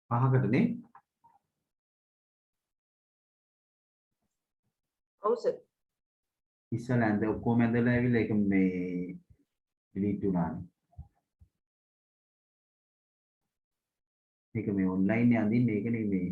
5කටනේ. ඔව් සර්. ඉස්සලා ඇඳ ඔක්කොම ඇඳලා ඇවිල්ලා ඒක මේ ඩිලීට් වුණානේ. මේක මේ ඔන්ලයින් එකේ අඳින්නේ ඒක නෙමෙයි.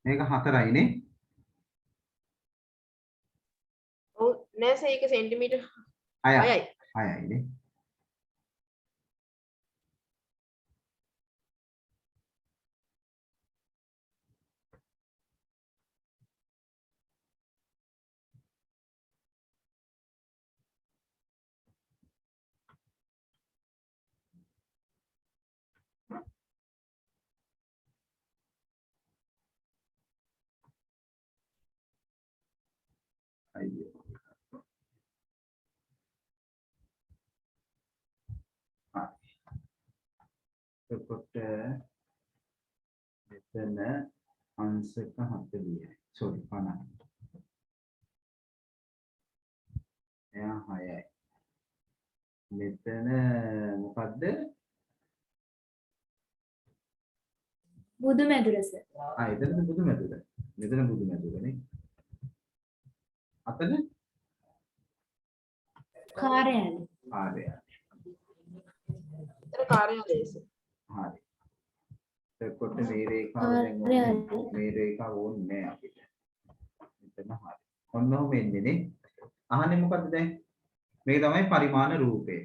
මේක 4යිනේ. ඔව් නෑ සර් ඒක සෙන්ටිමීටර් 6යි. 6යි. 6යිනේ. අයියෝ. එතකොට මෙතන අංශක 40යි. sorry 50යි. එයා 6යි. මෙතන මොකද්ද? බුදු මැදුර සර්. එතනද බුදු මැදුර. මෙතන බුදු මැදුරනේ. අතන කාර්යාලය. කාර්යය. එතන කාර්යාලය සර්. හරි. එතකොට මේ රේඛාව දැන් ඕනේ. මේ රේඛාව ඕනේ නෑ අපිට. මෙතන හරි. ඔන්න ඔහොම එන්නේ නේ. අහන්නේ මොකද්ද දැන්? මේක තමයි පරිමාණ රූපය.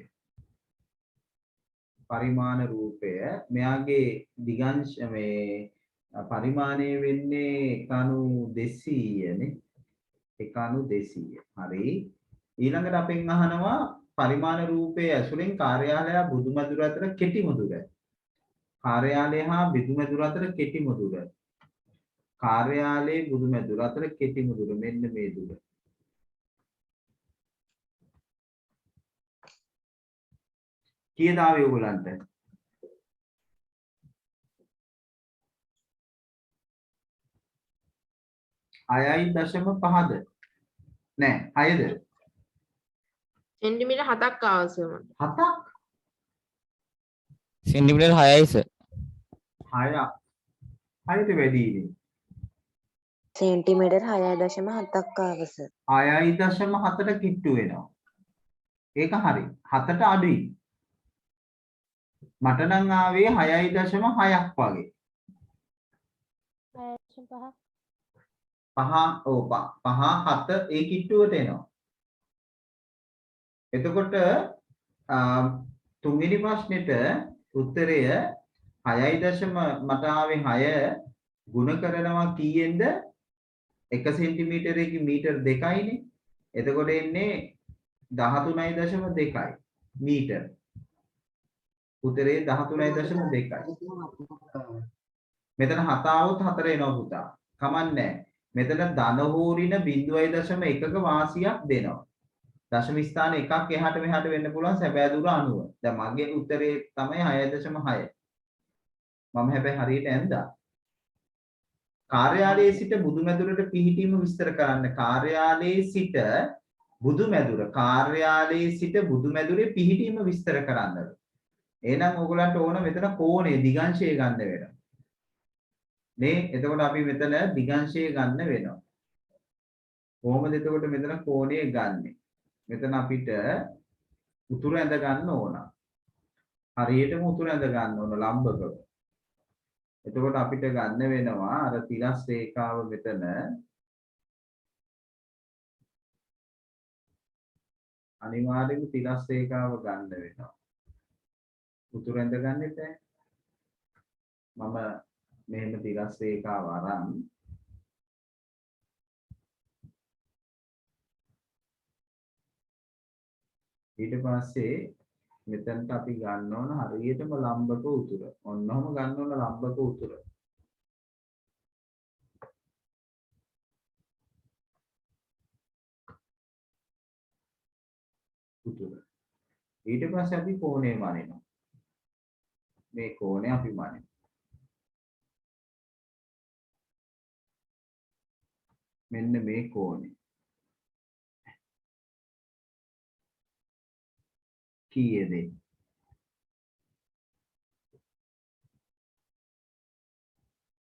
පරිමාණ රූපය මෙයාගේ දිගංශ මේ පරිමාණය වෙන්නේ 1/200 නේ. 1/200. හරි. ඊළඟට අපෙන් අහනවා පරිමාණ රූපයේ ඇසුරෙන් කාර්යාලය බුදුමැදුර අතර කෙටිම දුර. කාර්යාලය හා බුදුමැදුර අතර කෙටිම දුර. කාර්යාලයේ බුදුමැදුර අතර කෙටිම දුර මෙන්න මේ දුර. කීයද ආවේ ඔයගලන්ට? අයයි දශම 5ද? නෑ 6ද? සෙන්ටිමීටර් 7ක් ආවා සර් මට. 7ක්? සෙන්ටිමීටර් 6යි සර්. 6ක්. 6ට වැඩිනේ. සෙන්ටිමීටර් 6.7ක් ආවස. 6.7ට කිට්ටු වෙනවා. ඒක හරි. 7ට අඩුයි. මට නම් ආවේ 6.6ක් වගේ. 5 7 ඒ කිට්ටුවට එනවා. එතකොට තුන්වෙනි ප්‍රශ්නෙට උත්තරය 6. මට ආවේ 6 ගුණ කරනවා කීයෙන්ද? 1 සෙන්ටිමීටරයකින් මීටර් 2යිනේ. එතකොට එන්නේ 13.2 මීටර. උත්තරේ 13.2යි. මෙතන 7 આવොත් 4 එනවා පුතා. කමන්නේ. මෙතන ධන හෝරින 0.1ක වාසියක් දෙනවා. දශම ස්ථාන එකක් එහාට මෙහාට වෙන්න පුළුවන් සැබෑ දුර 90. දැන් මගේ උත්තරේ තමයි 6.6. මම හැබැයි හරියට ඇඳා. කාර්යාලයේ සිට බුදුමැදුරට පිහිටීම විස්තර කරන්න. කාර්යාලයේ සිට බුදුමැදුරේ පිහිටීම විස්තර කරන්න. එහෙනම් ඔයගලන්ට ඕන මෙතන කෝණය දිගංශය ගන්න වෙනවා. නේ? එතකොට අපි මෙතන දිගංශය ගන්න වෙනවා. කොහොමද එතකොට මෙතන කෝණය ගන්නෙ? මෙතන අපිට උතුර ඇඳ ගන්න ඕන. හරියටම උතුර ඇඳ ගන්න ඕන ලම්බකව. එතකොට අපිට ගන්න වෙනවා අර තිරස් රේඛාව මෙතන අනිවාර්යයෙන්ම තිරස් රේඛාව ගන්න වෙනවා. උතුර ඇඳ ගන්නෙත් මම මෙහෙම තිරස් රේඛාව අරන් ඊට පස්සේ මෙතනට අපි ගන්න ඕන හරියටම ලම්බක උතුර. ඔන්නෝම ගන්න ඕන ලම්බක උතුර. උතුර. ඊට පස්සේ අපි කෝණය මනිනවා. මේ කෝණය අපි මනිනවා. මෙන්න මේ කෝණය. කීයද?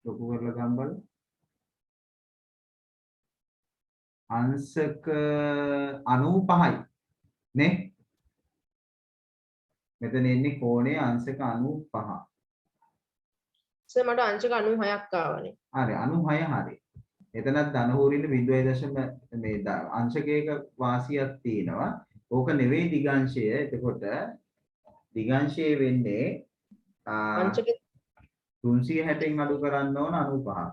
ලොකු කරලා ගන්න බලන්න. අංශක 95යි නේ? මෙතන එන්නේ කෝණය අංශක 95. සර් මට අංශක 96ක් ආවනේ. හරි 96 හරි. එතනත් ධනහෝරින්න 0.0 මේ අංශකයක වාසියක් තියෙනවා. ඕක නෙවෙයි දිගංශය. එතකොට දිගංශය වෙන්නේ අංශක 360න් අඩු කරන්න ඕන 95.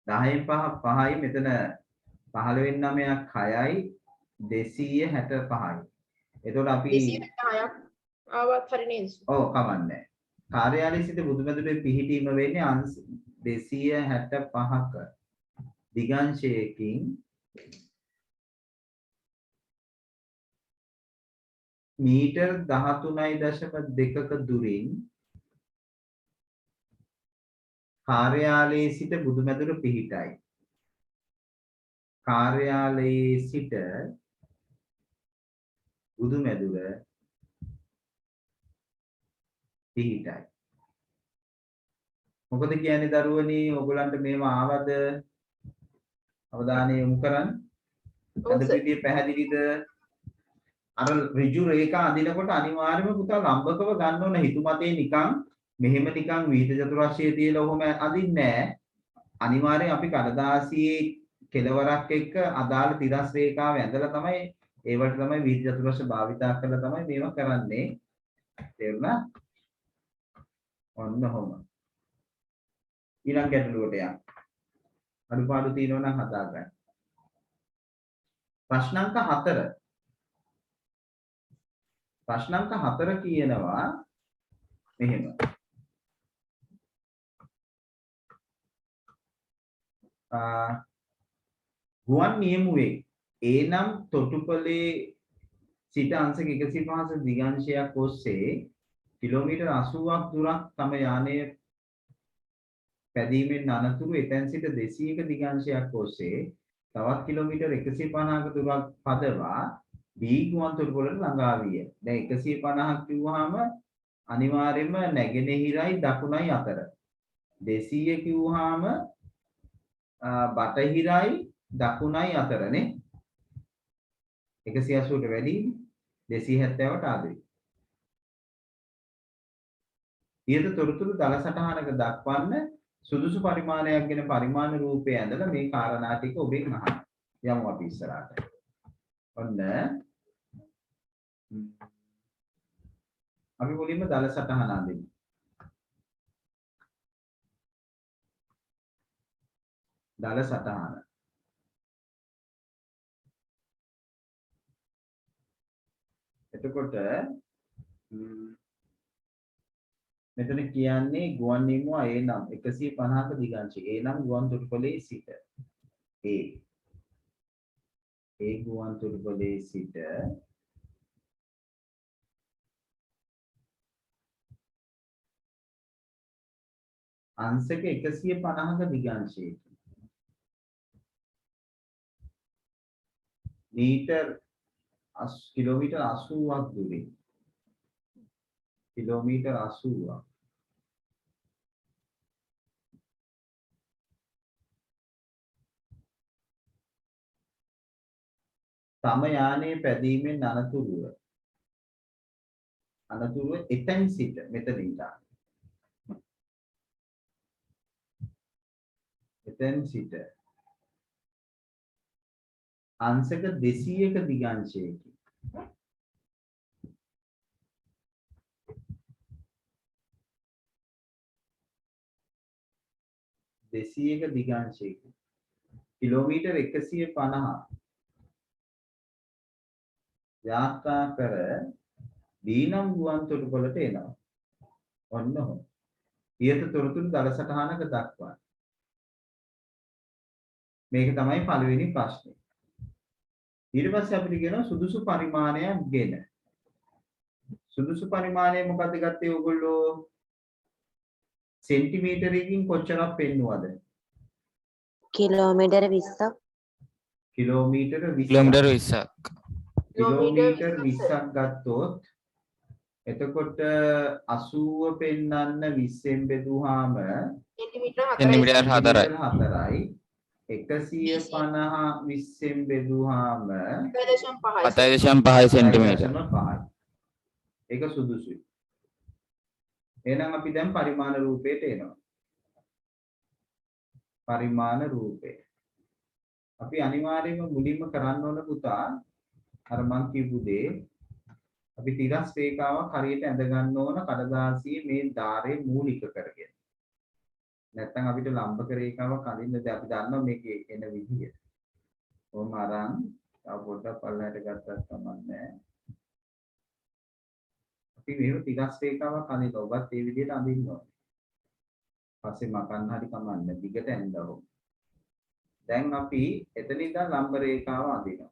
10න් 5 5යි මෙතන 15 9ක් 6යි 265යි. එතකොට අපි 266ක් ආවත් හරි නේද? ඔව් කවන්නේ. කාර්යාලයේ සිට බුදුමැදුරේ පිහිටීම වෙන්නේ අංශ 265ක දිගංශයකින් මීටර් 13.2ක දුරින් කාර්යාලයේ සිට බුදුමැදුර පිහිටයි. කාර්යාලයේ සිට බුදුමැදුර පිහිටයි. මොකද කියන්නේ දරුවනි ඔයගලන්ට මේව ආවද? අවධානය යොමු කරන්න. අද පිටියේ පැහැදිලිද? අර ඍජු රේඛා අඳිනකොට අනිවාර්යයෙන්ම පුතා ලම්බකව ගන්න ඕන හිතුමතේ නිකන් මෙහෙම නිකන් විහිද චතුරස්‍රය තියලා ඔහොම අදින්නේ නැහැ. අනිවාර්යෙන් අපි කඩදාසියේ කෙලවරක් එක්ක අදාළ තිරස් රේඛාව ඇඳලා තමයි ඒවට තමයි විහිද චතුරස්‍රය භාවිතා කරලා තමයි මේවා කරන්නේ. තේරුණා? ඔන්න ඔහොම. ඊළඟ ගැටලුවට යන්න. අඩුපාඩු තියෙනවා නම් හදා ගන්න. ප්‍රශ්න අංක 4. ප්‍රශ්න අංක 4 කියනවා මෙහෙම. ගුවන් නියමුවේ A නම් තොටුපළේ සිට අංශක 150 දිගංශයක් ඔස්සේ කිලෝමීටර් 80ක් දුරක් තම යානය පැදීමෙන් අනතුරු එතැන් සිට 200ක දිගංශයක් ඔස්සේ තවත් කිලෝමීටර් 150ක දුරක් පදවා B ගුවන් තොටුපළට ළඟා විය. දැන් 150ක් කිව්වහම අනිවාර්යයෙන්ම නැගෙනහිරයි දකුණයි අතර. 200 කිව්වහම බටහිරයි දකුණයි අතරනේ. 180ට වැඩි 270ට අඩුයි. ඊට තොරතුරු දල සටහනක දක්වන්න සුදුසු පරිමාණයක් ගැන පරිමාණ රූපය ඇඳලා මේ කාරණා ටික ඔබෙන් අහන්න. යමු අපි ඉස්සරහට. ඔන්න අපි මුලින්ම දල සටහන අඳිමු. දල සටහන. එතකොට මෙතන කියන්නේ ගුවන් නියමුව A නම් 150ක දිගංශය. A නම් ගුවන් තොටුපළේ සිට A ගුවන් තොටුපළේ සිට අංශක 150ක දිගංශයකින් කිලෝමීටර් 80ක් දුරින් කිලෝමීටර් 80ක් තම යානයේ පැදීමෙන් අනතුරුව එතෙන් සිට මෙතන ඉඳන් එතෙන් සිට අංශක 200ක දිගංශයකින් කිලෝමීටර් 150 යාත්‍රා කර B නම් ගුවන් තොටුපළට එනවා. ඔන්න ඔහොම. ඊට තොරතුරු දල සටහනක දක්වන්න. මේක තමයි පළවෙනි ප්‍රශ්නේ. ඊට පස්සේ අපිට කියනවා සුදුසු පරිමාණයක් ගෙන. සුදුසු පරිමාණය මොකද්ද ගත්තේ ඔයගොල්ලෝ? සෙන්ටිමීටරයකින් කොච්චරක් පෙන්නුවද? කිලෝමීටර 20ක්. කිලෝමීටර 20ක්. කිලෝමීටර් 20ක්. කිලෝමීටර් 20ක් ගත්තොත් එතකොට 80 පෙන්නන්න 20ෙන් බෙදුවාම සෙන්ටිමීටර 4යි. 4යි 150 20ෙන් බෙදුවාම 7.5 7.5 සෙන්ටිමීටර්. 5යි. ඒක සුදුසුයි. එහෙනම් අපි දැන් පරිමාණ රූපයට එනවා. පරිමාණ රූපය. අපි අනිවාර්යයෙන්ම මුලින්ම කරන්න ඕන පුතා අර මං කියපු දේ අපි තිරස් රේඛාවක් හරියට ඇඳ ගන්න ඕන කඩදාසියේ මේ ධාරේ මූලික කරගෙන. නැත්නම් අපිට ලම්බක රේඛාවක් අඳින්නද අපි දන්නවා මේකේ එන විදිය. කොහොම අරන් තව පොඩ්ඩක් පල්ලහැට ගත්තත් කමන්නේ. අපි මෙහෙම තිරස් රේඛාවක් අඳින්න ඔබත් ඒ විදිහට අඳින්න ඕනේ. පස්සේ මකන්න හරි කමන්නේ දිගට ඇඳවමු. දැන් අපි එතන ඉඳන් ලම්බ රේඛාව අඳිනවා.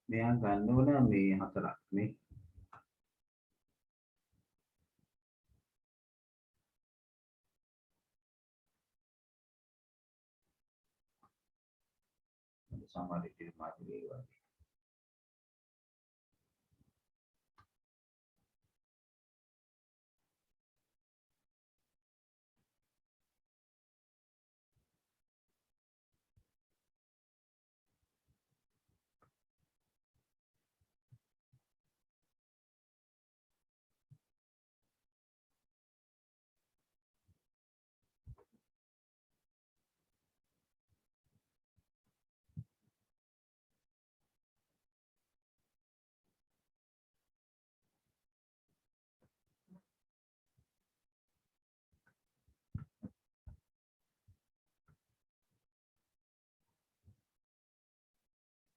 මෙයා ගන්න ඕන මේ හතරක් නේ. සමහර විට මාගේ වගේ.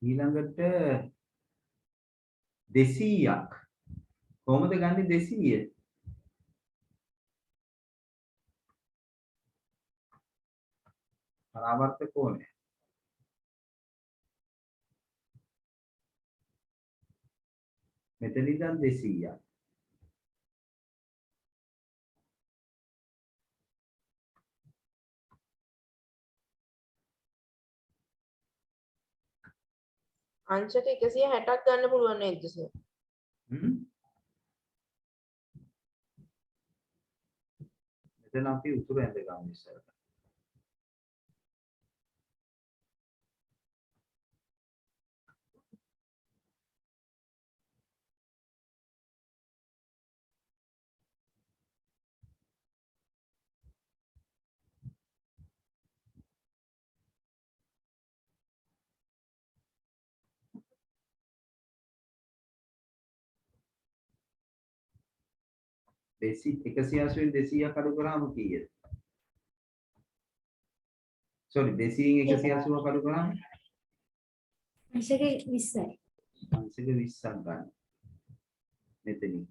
ඊළඟට 200ක් කොහොමද ගන්නේ 200? පරාවර්තක කෝණය. මෙතන ඉඳන් 200ක්. අංශක 160ක් ගන්න පුළුවන් නේද සර්? මෙතන අපි උතුර ඇඳ ගමු ඉස්සරට. දෙසි 180න් 200ක් අඩු කරාම කීයද? sorry 200න් 180ක් අඩු කරාම අංශක 20යි. අංශක 20ක් ගන්න. මෙතනින්.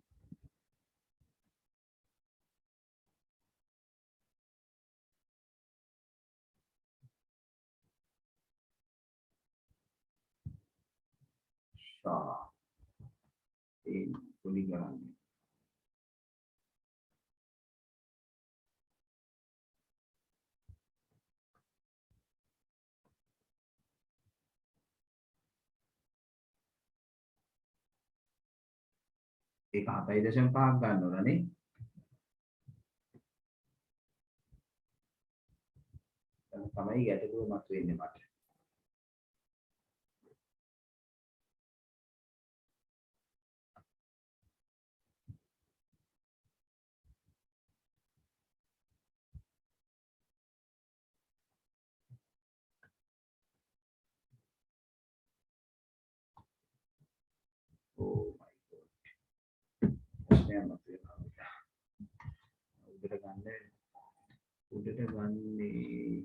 ෂා. ඒ පොඩි කරන්නේ. ඒක 7.5ක් ගන්න ඕන නේ. දැන් තමයි ගැටලුව මතුවෙන්නේ මට. Oh my god. ප්‍රශ්නයක් මතුවෙනවා. උඩට ගන්නේ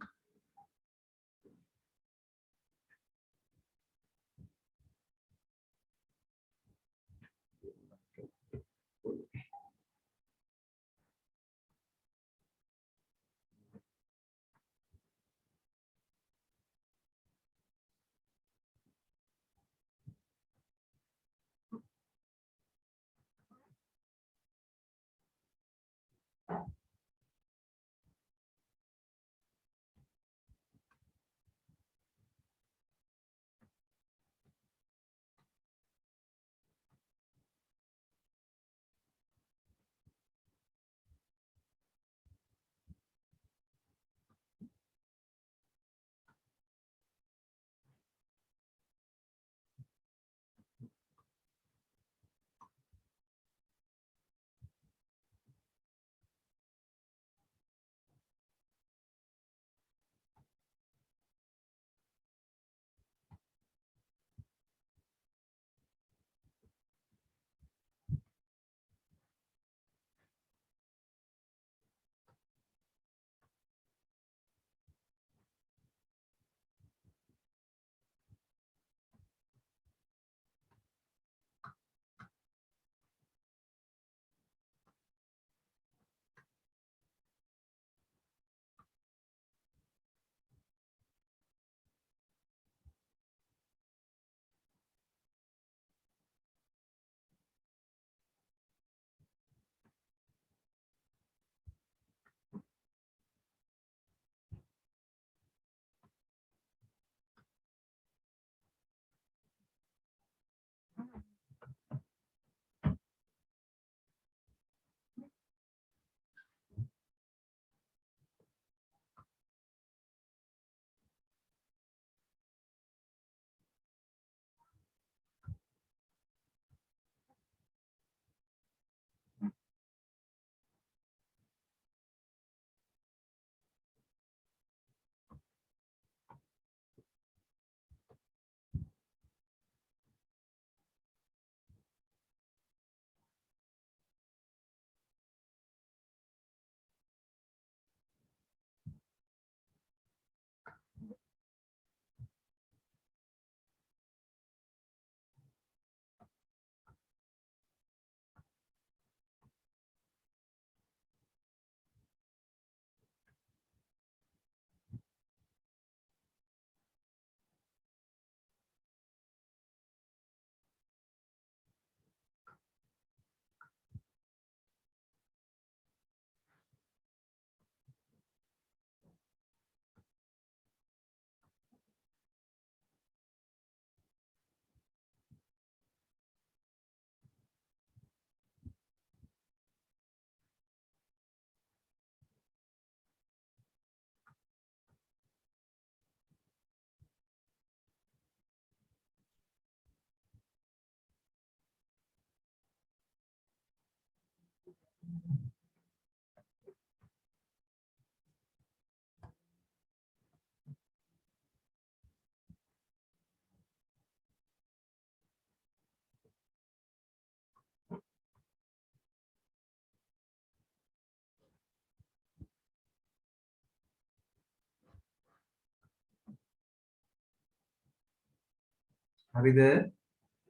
හරිද?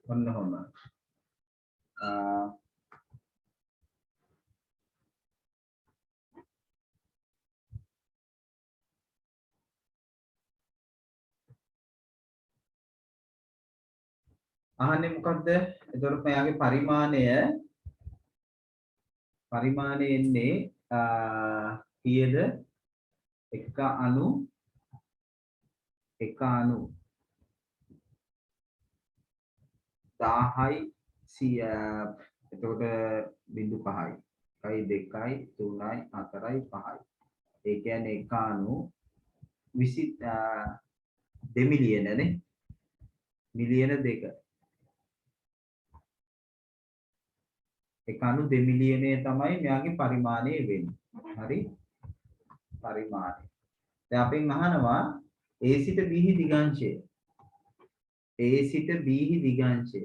ඔන්න ඔහොම. අහන්නේ මොකද්ද? එතකොට මෙයාගේ පරිමාණය එන්නේ කීයද? එක අණු 1000යි 100 එතකොට 0.5යි 1යි 2යි 3යි 4යි 5යි. ඒ කියන්නේ එක අණු 2 මිලියන නේ. මිලියන 2. එක අණු 2 මිලියනය තමයි මෙයාගේ පරිමාණය වෙන්නේ. හරි? පරිමාණය. දැන් අපෙන් අහනවා A සිට B දිගංශය. A සිට B දිගංශය.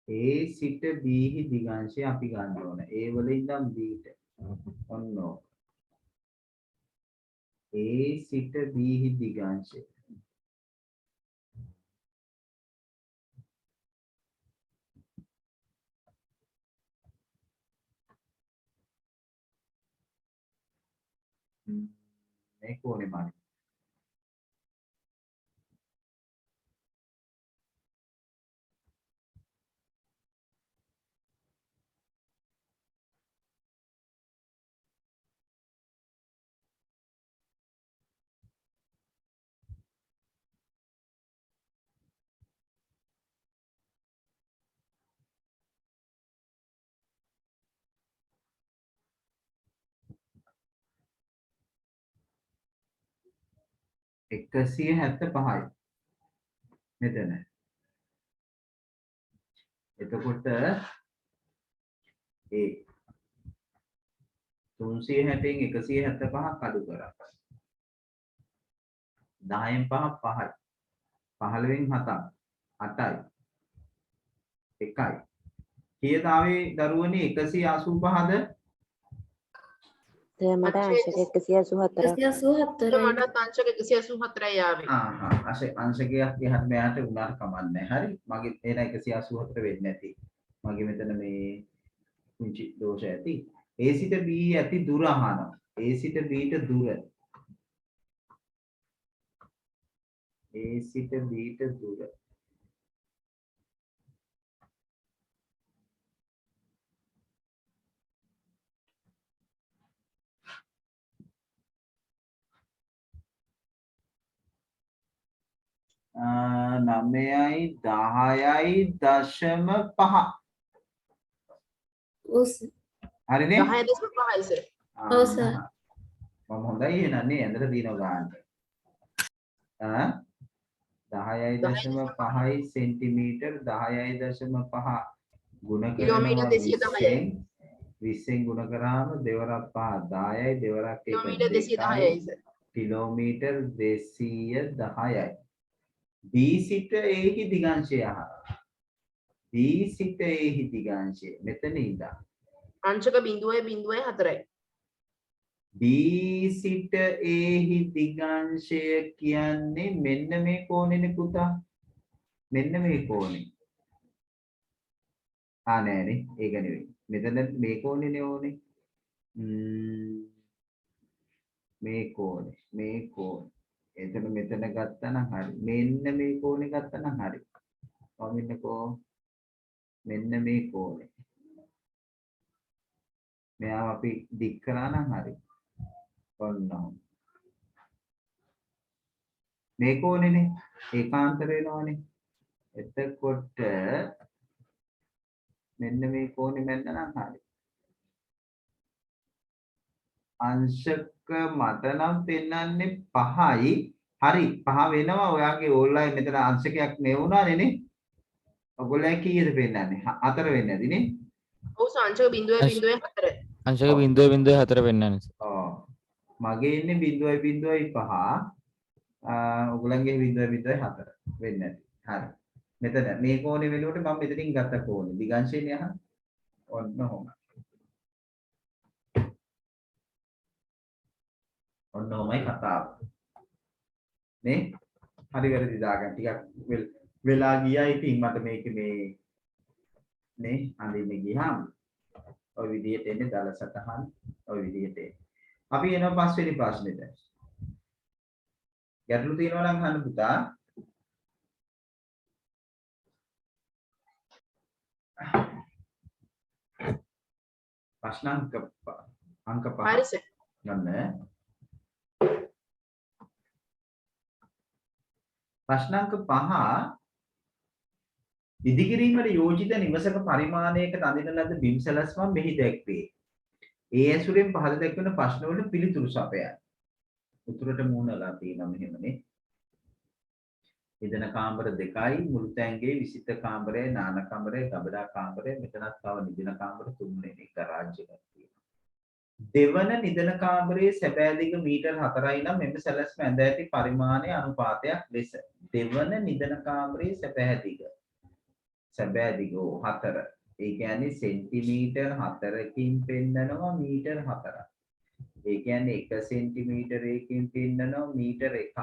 A සිට B දිගංශය අපි ගන්න ඕන. A වල ඉඳන් B ට. ඔන්න. A සිට B දිගංශය. මේ කොනේ මානේ. එකසිය 75යි මෙතන. එතකොට ඒ 360න් 175ක් අඩු කරා. 10න් 5ක් 5යි. 15න් 7ක් 8යි. 1යි. කීයද ආවේ දරුවනේ 185ද? සර් මට අංශක 184ක්. 184 මටත් අංශක 184යි ආවේ. අංශකයක් එහාට මෙහාට උනාට කමන්නේ. හරි. මගේ එන 184 වෙන්නේ නැති. මගේ මෙතන මේ කුංචි දෝෂ ඇති. A සිට B ඇති දුර අහනවා. A සිට B ට දුර. A සිට B ට දුර. නවයයි 10යි 0.5 ඔව් සර්. හරිනේ 10.5යි සර්. ඔව් සර්. මම හොඳයි එහෙනම් නේ ඇඳලා දිනව ගන්න. 10.5යි සෙන්ටිමීටර් 10.5 ගුණ කිලෝමීටර් කරනවා 210යි. 20න් ගුණ කරාම දෙවරක් 5 10යි දෙවරක් 1 කිලෝමීටර් 210යි සර්. කිලෝමීටර් 210යි. B සිට A හි දිගංශය අහනවා. B සිට A හි දිගංශය මෙතන ඉඳන් අංශක 0.04යි. B සිට A හි දිගංශය කියන්නේ මෙන්න මේ කෝණෙනේ පුතා. මෙන්න මේ කෝණේ. නෑනේ ඒක නෙවෙයි. මෙතන මේ කෝණෙනේ ඕනේ. මේ කෝණේ. එතන මෙතන ගත්තා නම් හරි. මෙන්න මේ කෝණේ ගත්තා නම් හරි. කොහොමින්නකෝ මෙන්න මේ කෝණේ. මෙයාව අපි දික් කරා නම් හරි. ඔන්න. මේ කෝණේනේ ඒකාන්තර වෙනවනේ. එතකොට මෙන්න මේ කෝණේ මැන්න නම් හරි. අංශක මට නම් පෙන්වන්නේ 5යි. හරි 5 වෙනවා. ඔයාගේ ඕන්ලයින් මෙතන අංශකයක් නෙවුණානේ නේ. ඔයගොල්ලෝ කීයද පෙන්වන්නේ? 4 වෙන්නේ නැති නේ. ඔව් සංචක 0.04. අංශක 0.04 වෙන්නන්නේ. ඔව්. මගේ ඉන්නේ 0.05. ඔයගලන්ගේ 0.04 වෙන්නේ නැති. හරි. මෙතන මේ කෝණේ වෙනකොට මම මෙතනින් ගත්ත කෝණේ දිගංශයනේ අහන්න. ඔන්න ඔහොම. ඔන්න ඔහොමයි කතාව. නේ? හරි වැරදි දාගන්න ටිකක් වෙලා ගියා. ඉතින් මට මේක මේ නේ අඳින්න ගියාම ඔය විදිහට එන්නේ දල සටහන් ඔය විදිහට එන්නේ. අපි එනවා පස්වෙනි ප්‍රශ්නෙට. ගැටලු තියෙනවා නම් අහන්න පුතා. ප්‍රශ්න අංක 5 හරි සර්. ගන්න. ප්‍රශ්න අංක 5 ඉදිකිරීමට යෝජිත නිවසක පරිමාණයකට අඳින ලද බිම් සැලැස්මක් මෙහි දැක්වේ. ඒ ඇසුරෙන් පහළ දැක්වෙන ප්‍රශ්න වලට පිළිතුරු සපයන්න. උතුරට මූණලා තියෙනවා මෙහෙමනේ. ඉදන කාමර දෙකයි මුළු තැන්ගේ විසිත කාමරය නාන කාමරය ගබඩා කාමරය මෙතනත් තව නිදන කාමර තුන්වෙනි එක රාජ්‍ය එකක් තියෙනවා. දෙවන නිදන කාමරයේ සැබෑ දිග මීටර් 4යි නම් මෙම සැලැස්ම ඇඳ ඇති පරිමාණය අනුපාතයක් ලෙස දෙවන නිදන කාමරයේ සැබෑ දිග 4. ඒ කියන්නේ සෙන්ටිමීටර් 4කින් පෙන්නනවා මීටර් 4ක්. ඒ කියන්නේ 1 සෙන්ටිමීටරයකින් පෙන්නනවා මීටර් 1ක්.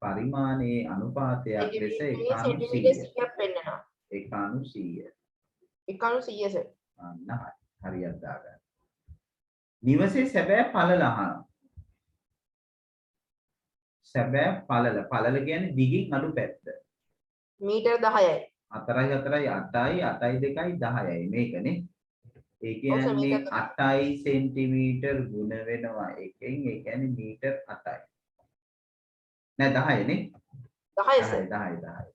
පරිමාණයේ අනුපාතයක් ලෙස 1/100 100ක් පෙන්නනවා. 1/100. 1/100 සර්. අන්න හරියට දාගන්න. නිවසේ සැබෑ පළල අහනවා. සැබෑ පළල කියන්නේ දිගින් අඩු පැත්ත. මීටර් 10යි. 4යි 4යි 8යි 8යි 2යි 10යි මේකනේ. ඒ කියන්නේ 8යි සෙන්ටිමීටර් ගුණ වෙනවා එකෙන් ඒ කියන්නේ මීටර් 8යි. නෑ 10යි නේ? 10යි සර්. 10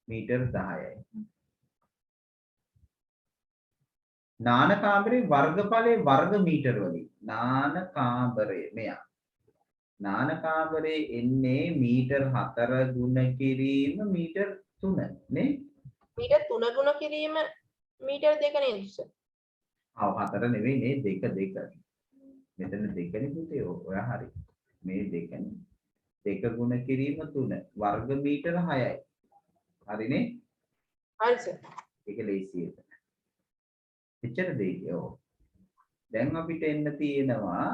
මීටර් 10යි. නාන කාමරේ වර්ගඵලයේ වර්ග මීටර වලින් නාන කාමරේ මෙයා. නාන කාමරේ එන්නේ මීටර් 4 ගුණ කිරීම මීටර් 3 නේ? මීටර් 3 ගුණ කිරීම මීටර් 2 නේද සර්? ආව 4 නෙවෙයි නේ 2. මෙතන 2නේ පුතේ ඔයා හරි. මේ 2නේ. 2 ගුණ කිරීම 3 වර්ග මීටර 6යි. හරිනේ? හරි සර්. ඒක ලේසියි. එච්චර දෙයි. ඔව්. දැන් අපිට එන්න තියෙනවා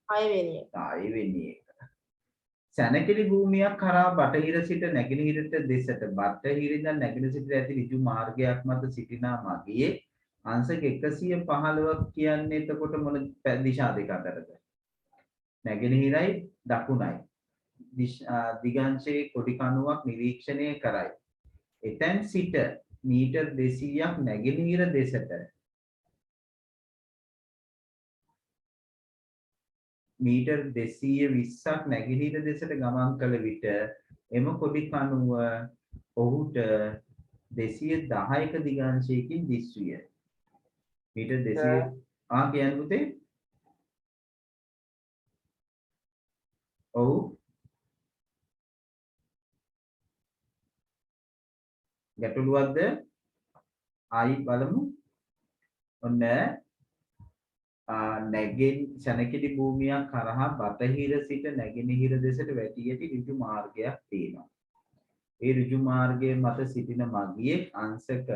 6 වෙනි එක. 6 වෙනි එක. සැනකෙළි භූමියක් කරා බටහිර සිට නැගෙනහිරට දෙසට බටහිර ඉඳන් නැගෙනහිර සිට ඇති ඍජු මාර්ගයක් මත සිටිනා මගියේ අංශක 115ක් කියන්නේ එතකොට මොන දිශා දෙක අතරද? නැගෙනහිරයි දකුණයි. දිගංශයේ කොඩි කණුවක් නිරීක්ෂණය කරයි. එතෙන් සිට මීටර් 200ක් නැගෙනහිර දෙසට මීටර් 220ක් නැගෙනහිර දෙසට ගමන් කළ විට එම කොඩි කණුව ඔහුට 210ක දිගංශයකින් දිස්විය. මීටර් 200 කියන්නේ පුතේ? ඔව්. ගැටලුවක්ද? ආයි බලමු. ඔන්න සැනකෙළි භූමියක් කරහා බටහිර සිට නැගෙනහිර දෙසට වැටි ඇති ඍජු මාර්ගයක් තියෙනවා. ඒ ඍජු මාර්ගයේ මත සිටින මගියෙක් අංශක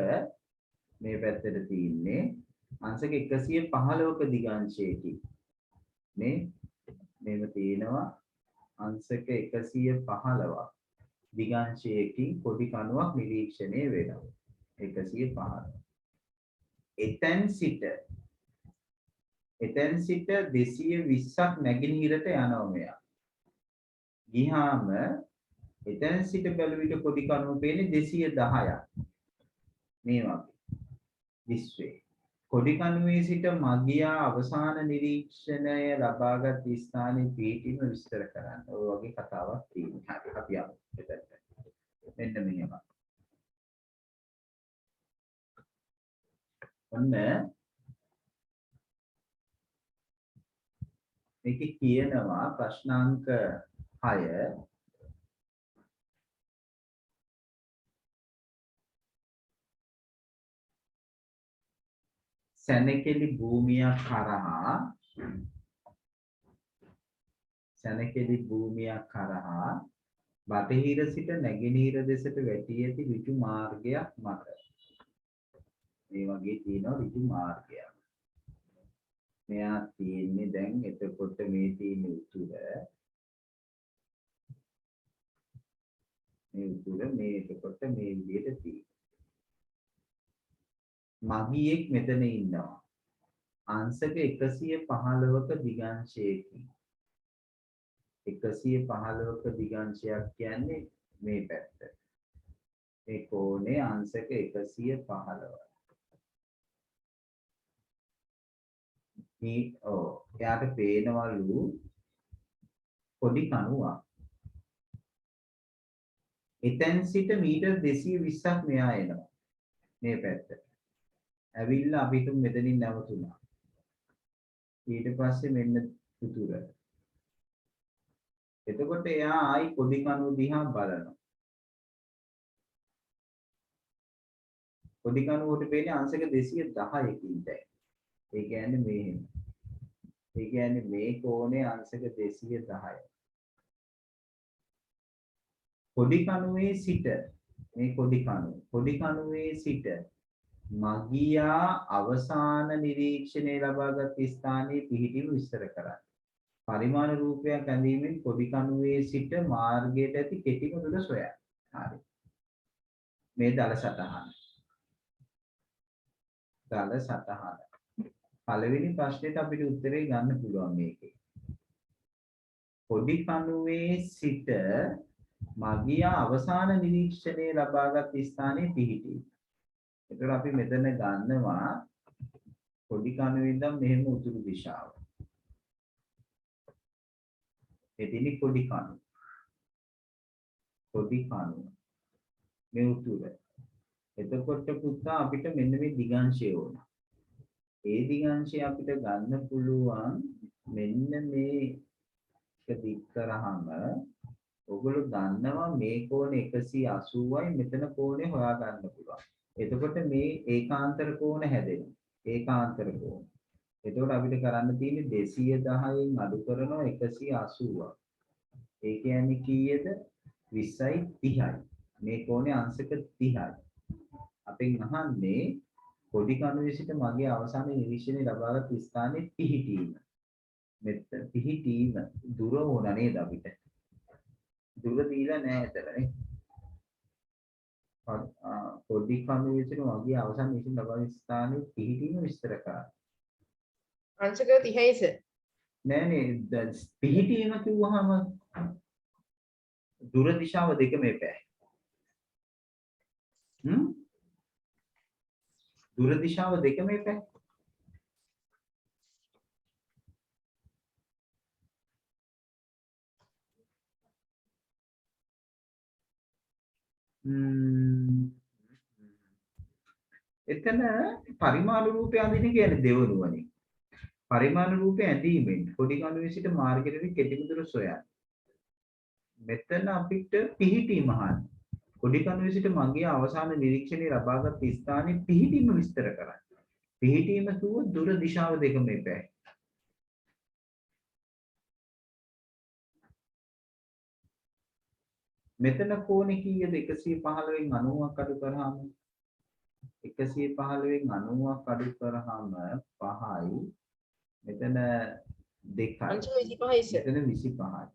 මේ පැත්තට තියෙන්නේ අංශක 115ක දිගංශයකින් මේ මේව තියෙනවා අංශක 115ක් දිගංශයකින් කොඩි කණුවක් නිරීක්ෂණය වෙනවා 115. එතෙන් සිට 220ක් නැගෙනහිරට යනවා මෙයා. ගියාම එතෙන් සිට බැලු විට කොඩි කණුව පේන්නේ 210ක්. මේ වගේ. විශ්වේ. කොඩි කණුවේ සිට මගියා අවසාන නිරීක්ෂණය ලබාගත් ස්ථානයේ පිහිටීම විස්තර කරන්න. ඔය වගේ කතාවක් තියෙනවා. හරි අපි යමු. එතනට. මෙන්න මෙහෙම. ඔන්න මේකේ කියනවා ප්‍රශ්නාංක 6 1 සැනකෙළි භූමියක් කරහා සැනකෙළි භූමියක් කරහා බටහිර සිට නැගෙනහිර දෙසට වැටී ඇති ඍජු මාර්ගයක් මත මේ වගේ තියෙනවා ඍජු මාර්ගයක්. මෙයා තියෙන්නේ දැන් එතකොට මේ තියෙන උතුර මේ එතකොට මේ විදිහට තියෙනවා. මගියෙක් මෙතන ඉන්නවා. අංශක 115ක දිගංශයකින් 115ක දිගංශයක් කියන්නේ මේ පැත්ත. මේ කෝණේ අංශක 115. එයාට පේනවලු පොඩි කණුවක්. එතෙන් සිට මීටර් 220ක් මෙයා එනවා මේ පැත්තට. ඇවිල්ලා අපි තුන් මෙතනින් නැවතුණා. ඊට පස්සේ මෙන්න උතුර. එතකොට එයා ආයි පොඩි කණුව දිහා බලනවා. පොඩි කණුවට පේන්නේ අංශක 210කින් දැන්. ඒ කියන්නේ මේ. ඒ කියන්නේ මේ කෝණේ අංශක 210. පොඩි කණුවේ සිට මේ පොඩි කණුවේ සිට මගියා අවසාන නිරීක්ෂණය ලබාගත් ස්ථානයේ පිහිටීම විස්තර කරන්න. පරිමාණ රූපයක් ඇඳීමෙන් පොඩි කණුවේ සිට මාර්ගයට ඇති කෙටිම දුර සොයන්න. හරි. මේ දල සටහන. පළවෙනි ප්‍රශ්නෙට අපිට උත්තරේ ගන්න පුළුවන් මේකේ. පොඩි කණුවේ සිට මගියා අවසාන නිරීක්ෂණය ලබාගත් ස්ථානයේ පිහිටීම. ඒතර අපි මෙතන ගන්නවා පොඩි කණුවේ ඉඳන් මෙහෙම උතුරු දිශාව. එදිනි පොඩි කණුව. මේ උතුර. එතකොට පුතා අපිට මෙන්න මේ දිගංශය ඕන. ඒ දිගංශය අපිට ගන්න පුළුවන් මෙන්න මේ එක දික් කරාම ඔගොල්ලෝ දන්නවා මේ කෝණ 180යි මෙතන කෝණේ හොයා ගන්න පුළුවන්. එතකොට මේ ඒකාන්තර කෝණ හැදෙනවා. ඒකාන්තර කෝණ. එතකොට අපිට කරන්න තියෙන්නේ 210න් අඩු කරනවා 180ක්. ඒ කියන්නේ කීයද? 20යි 30යි. මේ කෝණේ අංශක 30යි. අපෙන් අහන්නේ පොඩි කණුවේ සිට මගේ අවසාන නිරීක්ෂණය ලබාගත් ස්ථානයේ පිහිටීම. මෙතන පිහිටීම දුර ඕන නේද අපිට? දුර දීලා නැහැ එතනනේ. පොඩි කණුවේ සිට මගේ අවසාන නිරීක්ෂණය ලබාගත් ස්ථානයේ පිහිටීම විස්තර කරන්න. අංශක 30යි සර්. නෑනේ පිහිටීම කිව්වහම දුර දිශාව දෙකම එපැයි. දුර දිශාව දෙකම එපැයි. එතන පරිමාණ රූපය අඳින කියන්නේ දෙවනුවනේ. පරිමාණ රූපය ඇඳීමෙන් පොඩි කණුවේ සිට මාර්ගයට කෙටිම දුර සොයන්න. මෙතන අපිට පිහිටීම අහන්න. පොඩි කණුවේ සිට මගේ අවසාන නිරීක්ෂණය ලබාගත් ස්ථානයේ පිහිටීම විස්තර කරන්න. පිහිටීම කිව්ව දුර දිශාව දෙකම එපැයි. මෙතන කෝණේ කීයද? 115න් 90ක් අඩු කරාම 115න් 90ක් අඩු කරාම 5යි. මෙතන 2යි. අංශක 25යි සර්. මෙතන 25යි.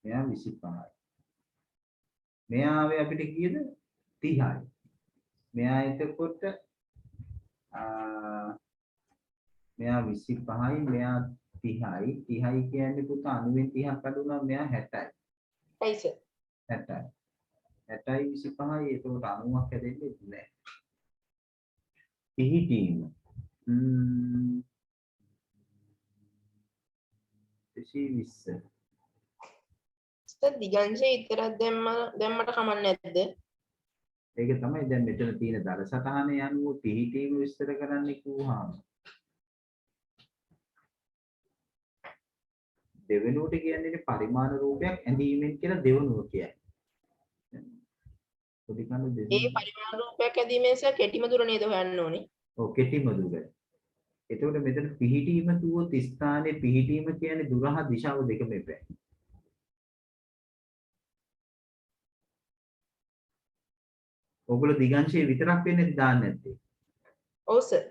මෙයා 25යි. මෙයා ආවේ අපිට කීයද? 30යි. මෙයා එතකොට මෙයා 25යි මෙයා 30යි. 30යි කියන්නේ පුතා 90න් 30ක් අඩු වුණා මෙයා 60යි. හයි සර්. 60යි. 60යි 25යි එතකොට 90ක් හැදෙන්නේ නැහැ. පිහිටීම. 220. සර් දිගංශය විතරක් දැම්මට කමක් නැද්ද? ඒක තමයි දැන් මෙතන තියෙන දර සටහනේ යනුව පිහිටීම විස්තර කරන්න කිව්වහම දෙවෙනුවට කියන්නේ පරිමාණ රූපයක් ඇඳීමෙන් කියලා දෙවෙනුව කියන්නේ. පොඩි කණු ඒ පරිමාණ රූපයක් ඇඳීමෙන් සර් කෙටිම දුර නේද හොයන්න ඕනේ? ඔව් කෙටිම දුර. එතකොට මෙතන පිහිටීම තුවොත් ස්ථානයේ පිහිටීම කියන්නේ දුර හා දිශාව දෙකම එපැයි. ඔගොල්ලෝ දිගංශයේ විතරක් වෙන්නේ දාන්නේ නැත්තේ. ඔව් සර්.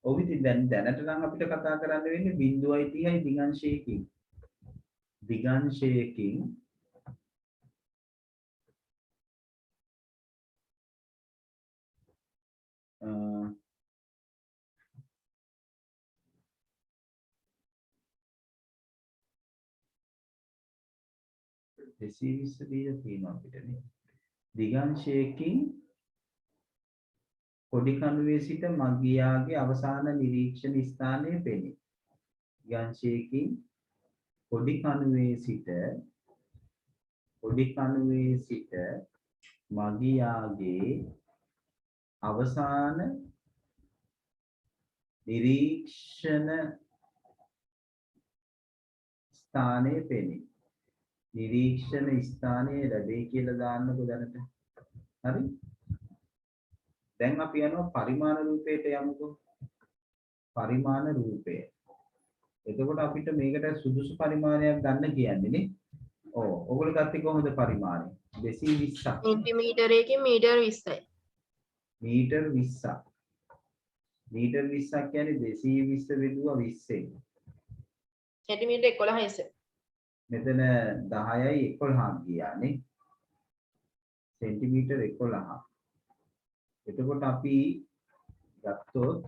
ඔව් ඉතින් දැනට නම් අපිට කතා කරන්න වෙන්නේ 0.30යි දිගංශයකින්. දිගංශයකින් අ 220 දීලා තියෙනවා අපිටනේ. දිගංශයකින් කොඩි කණුවේ සිට මගියාගේ අවසාන නිරීක්ෂණ ස්ථානය පෙනේ. දිගංශයකින් කොඩි කණුවේ සිට මගියාගේ අවසාන නිරීක්ෂණ ස්ථානය පෙනේ. නිරීක්ෂණ ස්ථානයේ ලැබේ කියලා දාන්නකො දැනට. හරි? දැන් අපි යනවා පරිමාණ රූපයට යමුකෝ. පරිමාණ රූපය. එතකොට අපිට මේකට සුදුසු පරිමාණයක් ගන්න කියන්නේ නේ. ඔව්. ඔයගොල්ලෝ ගත්තේ කොහොමද පරිමාණය? 220ක්. සෙන්ටිමීටරයකින් මීටර් 20යි. මීටර් 20ක්. මීටර් 20ක් කියන්නේ 220 බෙදුවා 20ෙන්. සෙන්ටිමීටර 11යි සර්. මෙතන 10යි 11ක් ගියානේ. සෙන්ටිමීටර් 11ක්. එතකොට අපි ගත්තොත්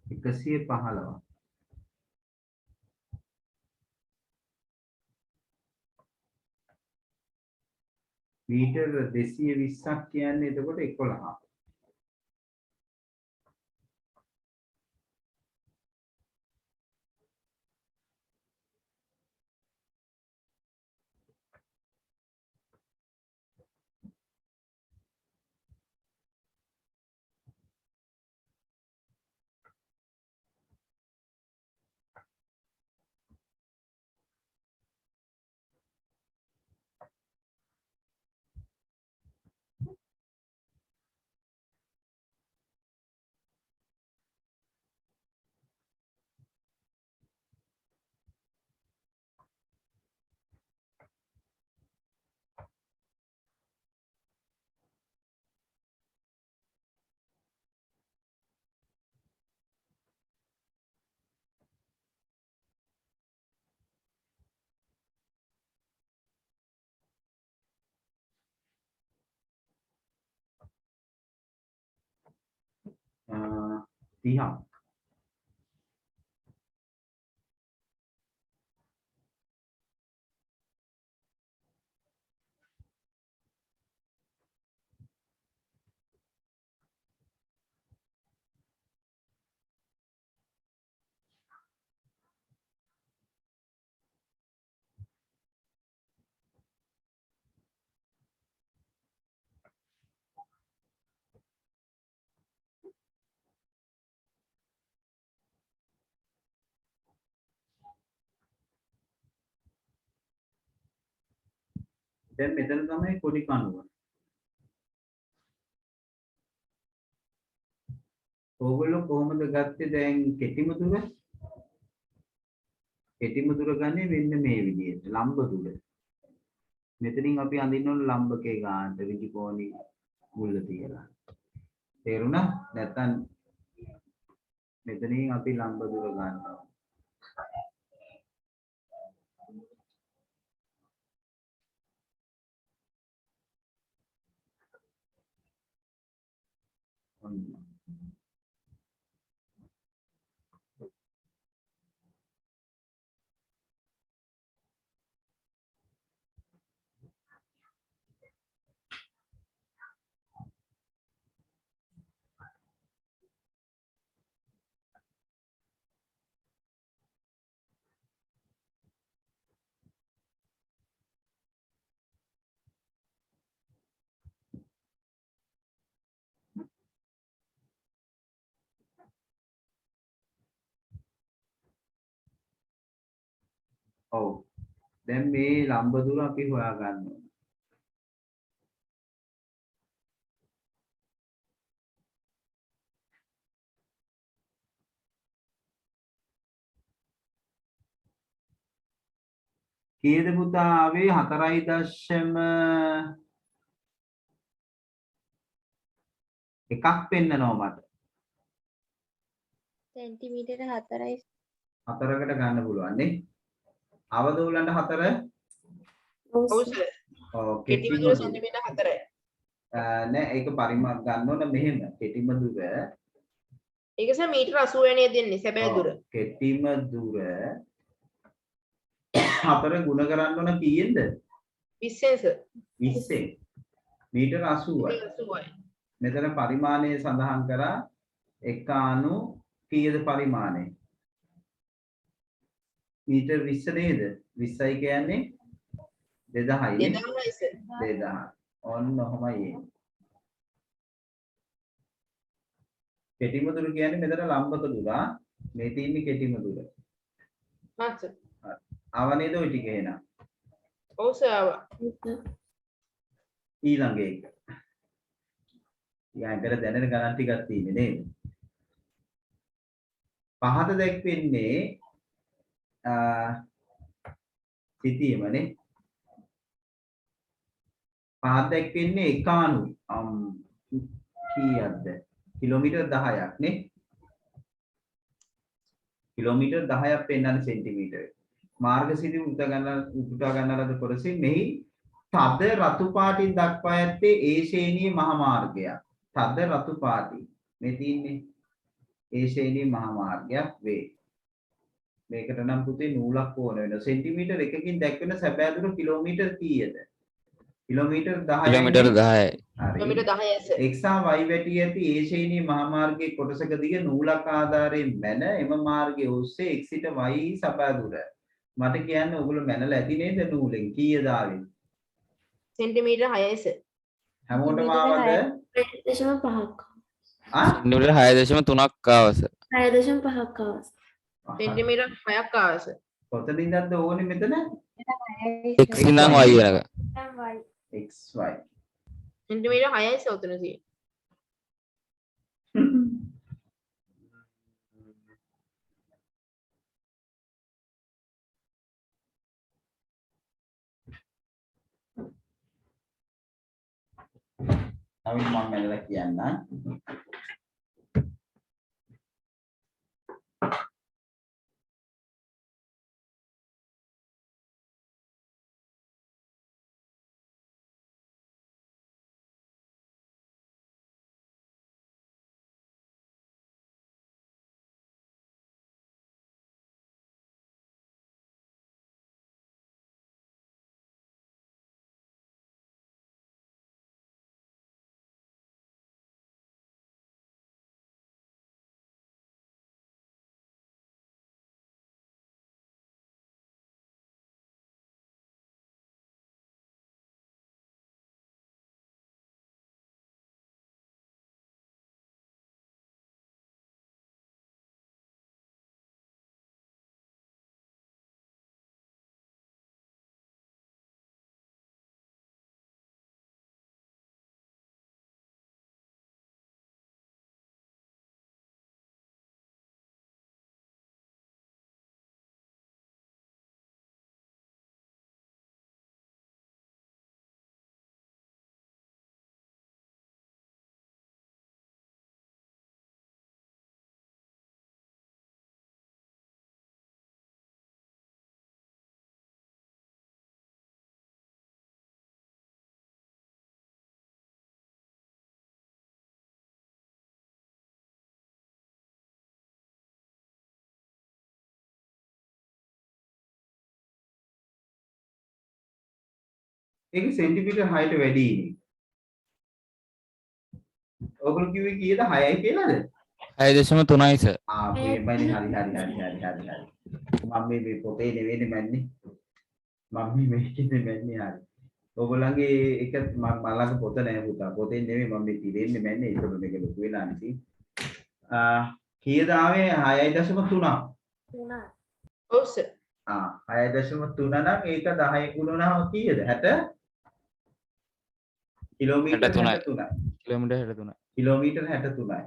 එකසිය 15. මීටර් 220ක් කියන්නේ එතකොට 11. අ 30ක්. දැන් මෙතන තමයි කොටි කණුව. ඕගොල්ලෝ කොහොමද ගත්තේ දැන් කෙටිම දුර? කෙටිම දුර ගන්නේ මෙන්න මේ විදිහට ලම්බ දුර. මෙතනින් අපි අඳින්න ඕන ලම්බකේ ගන්නට ඍජුකෝණි මුල්ල තියලා. තේරුණා? නැත්තම් මෙතනින් අපි ලම්බ දුර ගන්නවා. ඔව්. දැන් මේ ලම්බ දුර අපි හොයා ගන්න ඕනේ. කීයද පුතා ආවේ 4.1ක් පෙන්නනවා මට. සෙන්ටිමීටර 4යි 4කට ගන්න පුළුවන් නේ. අවද උලන්ට 4 ඔව් සර්. ඔව් කෙටිම දුර සෙන්ටිමීටර 4යි. නෑ ඒක පරිමාණ ගන්න ඕන මෙහෙම කෙටිම දුර ඒක සර් මීටර 80 වෙනිය දෙන්නේ සැබෑ දුර. කෙටිම දුර 4 ගුණ කරන්න ඕන කීයෙන්ද 20ෙන් සර්. 20ෙන් මීටර 80යි. 80යි. මෙතන පරිමාණය සඳහන් කරා එක අණු කීයද පරිමාණය මීටර 20 නේද 20යි කියන්නේ 2000යි නේ 2000යි සර්. 2000 ඔන්න ඔහමයි එන්නේ. කෙටිම දුර කියන්නේ මෙතන ලම්බක දුර මේ තියෙන්නේ කෙටිම දුර. හා සර්. ආව නේද ඔය ටික එහෙනම්. ඔව් සර් ආවා. ඊළඟ එක. ඊයන්තර දැනෙන ගණන් ටිකක් තියෙන්නේ නේද? පහත දැක්වෙන්නේ සිටීමනේ. පහත දැක්වෙන්නේ එකාණු කීයක්ද? කිලෝමීටර් 10ක් නේ. කිලෝමීටර් 10ක් පෙන්නන සෙන්ටිමීටර්. මාර්ග සිටි උපුටා ගන්නලද පොරසින් මෙහි තද රතු පාටින් දක්වා ඇත්තේ ඒ ශ්‍රේණියේ මහා මාර්ගයක්. තද රතු පාටින් මේ තියෙන්නේ ඒ ශ්‍රේණියේ මහා මාර්ගයක් වේ. මේකට නම් පුතේ නූලක් ඕන වෙනවා. සෙන්ටිමීටර් එකකින් දැක්වෙන සැබෑ දුර කිලෝමීටර් කීයද? කිලෝමීටර් 10යි. කිලෝමීටර් 10යි. කිලෝමීටර් 10යි සර්. x සහ y වැටි ඇති ඒ ශ්‍රේණියේ මහා මාර්ගයේ කොටසක දිග නූලක් ආධාරයෙන් මැන එම මාර්ගයේ ඔස්සේ x සිට y සැබෑ දුර. මට කියන්න ඔයගොල්ලෝ මැනලා ඇති නේද නූලෙන් කීයද ආවේ? සෙන්ටිමීටර් 6යි සර්. හැමෝටම ආවද? 6.5ක්. සෙන්ටිමීටර් 6.3ක් ආවස. 6.5ක් ආවස්. සෙන්ටිමීටර් 6ක් ආවා සර්. කොතනින්ද ඕනේ මෙතන? x ඉඳන් y වෙනක. xy. සෙන්ටිමීටර් 6යි සර් උතන තියෙන්නේ. අපි මම මැනලා කියන්න. ඒක සෙන්ටිමීටර් 6ට වැඩි නේ. ඔයගොල්ලෝ කිව්වේ කීයද 6යි කියලාද? 6.3යි සර්. මේමයි හරි. මම මේ පොතේ නෙවෙයිනේ මන්නේ. මම මේකේ මන්නේ හරි. ඔයගොල්ලන්ගේ එක මම ළඟ පොත නැහැ පුතා. පොතේ නෙවෙයි මම මේ තිරෙන්නේ මන්නේ. ඒක මේක ලොකු වෙලා නැති. කීයද ආවේ 6.3. ඔව් සර් 6.3 නම් ඒක 10 ගුණනහම කීයද? 60 කිලෝමීටර් 63යි. කිලෝමීටර් 63. කිලෝමීටර් 63යි.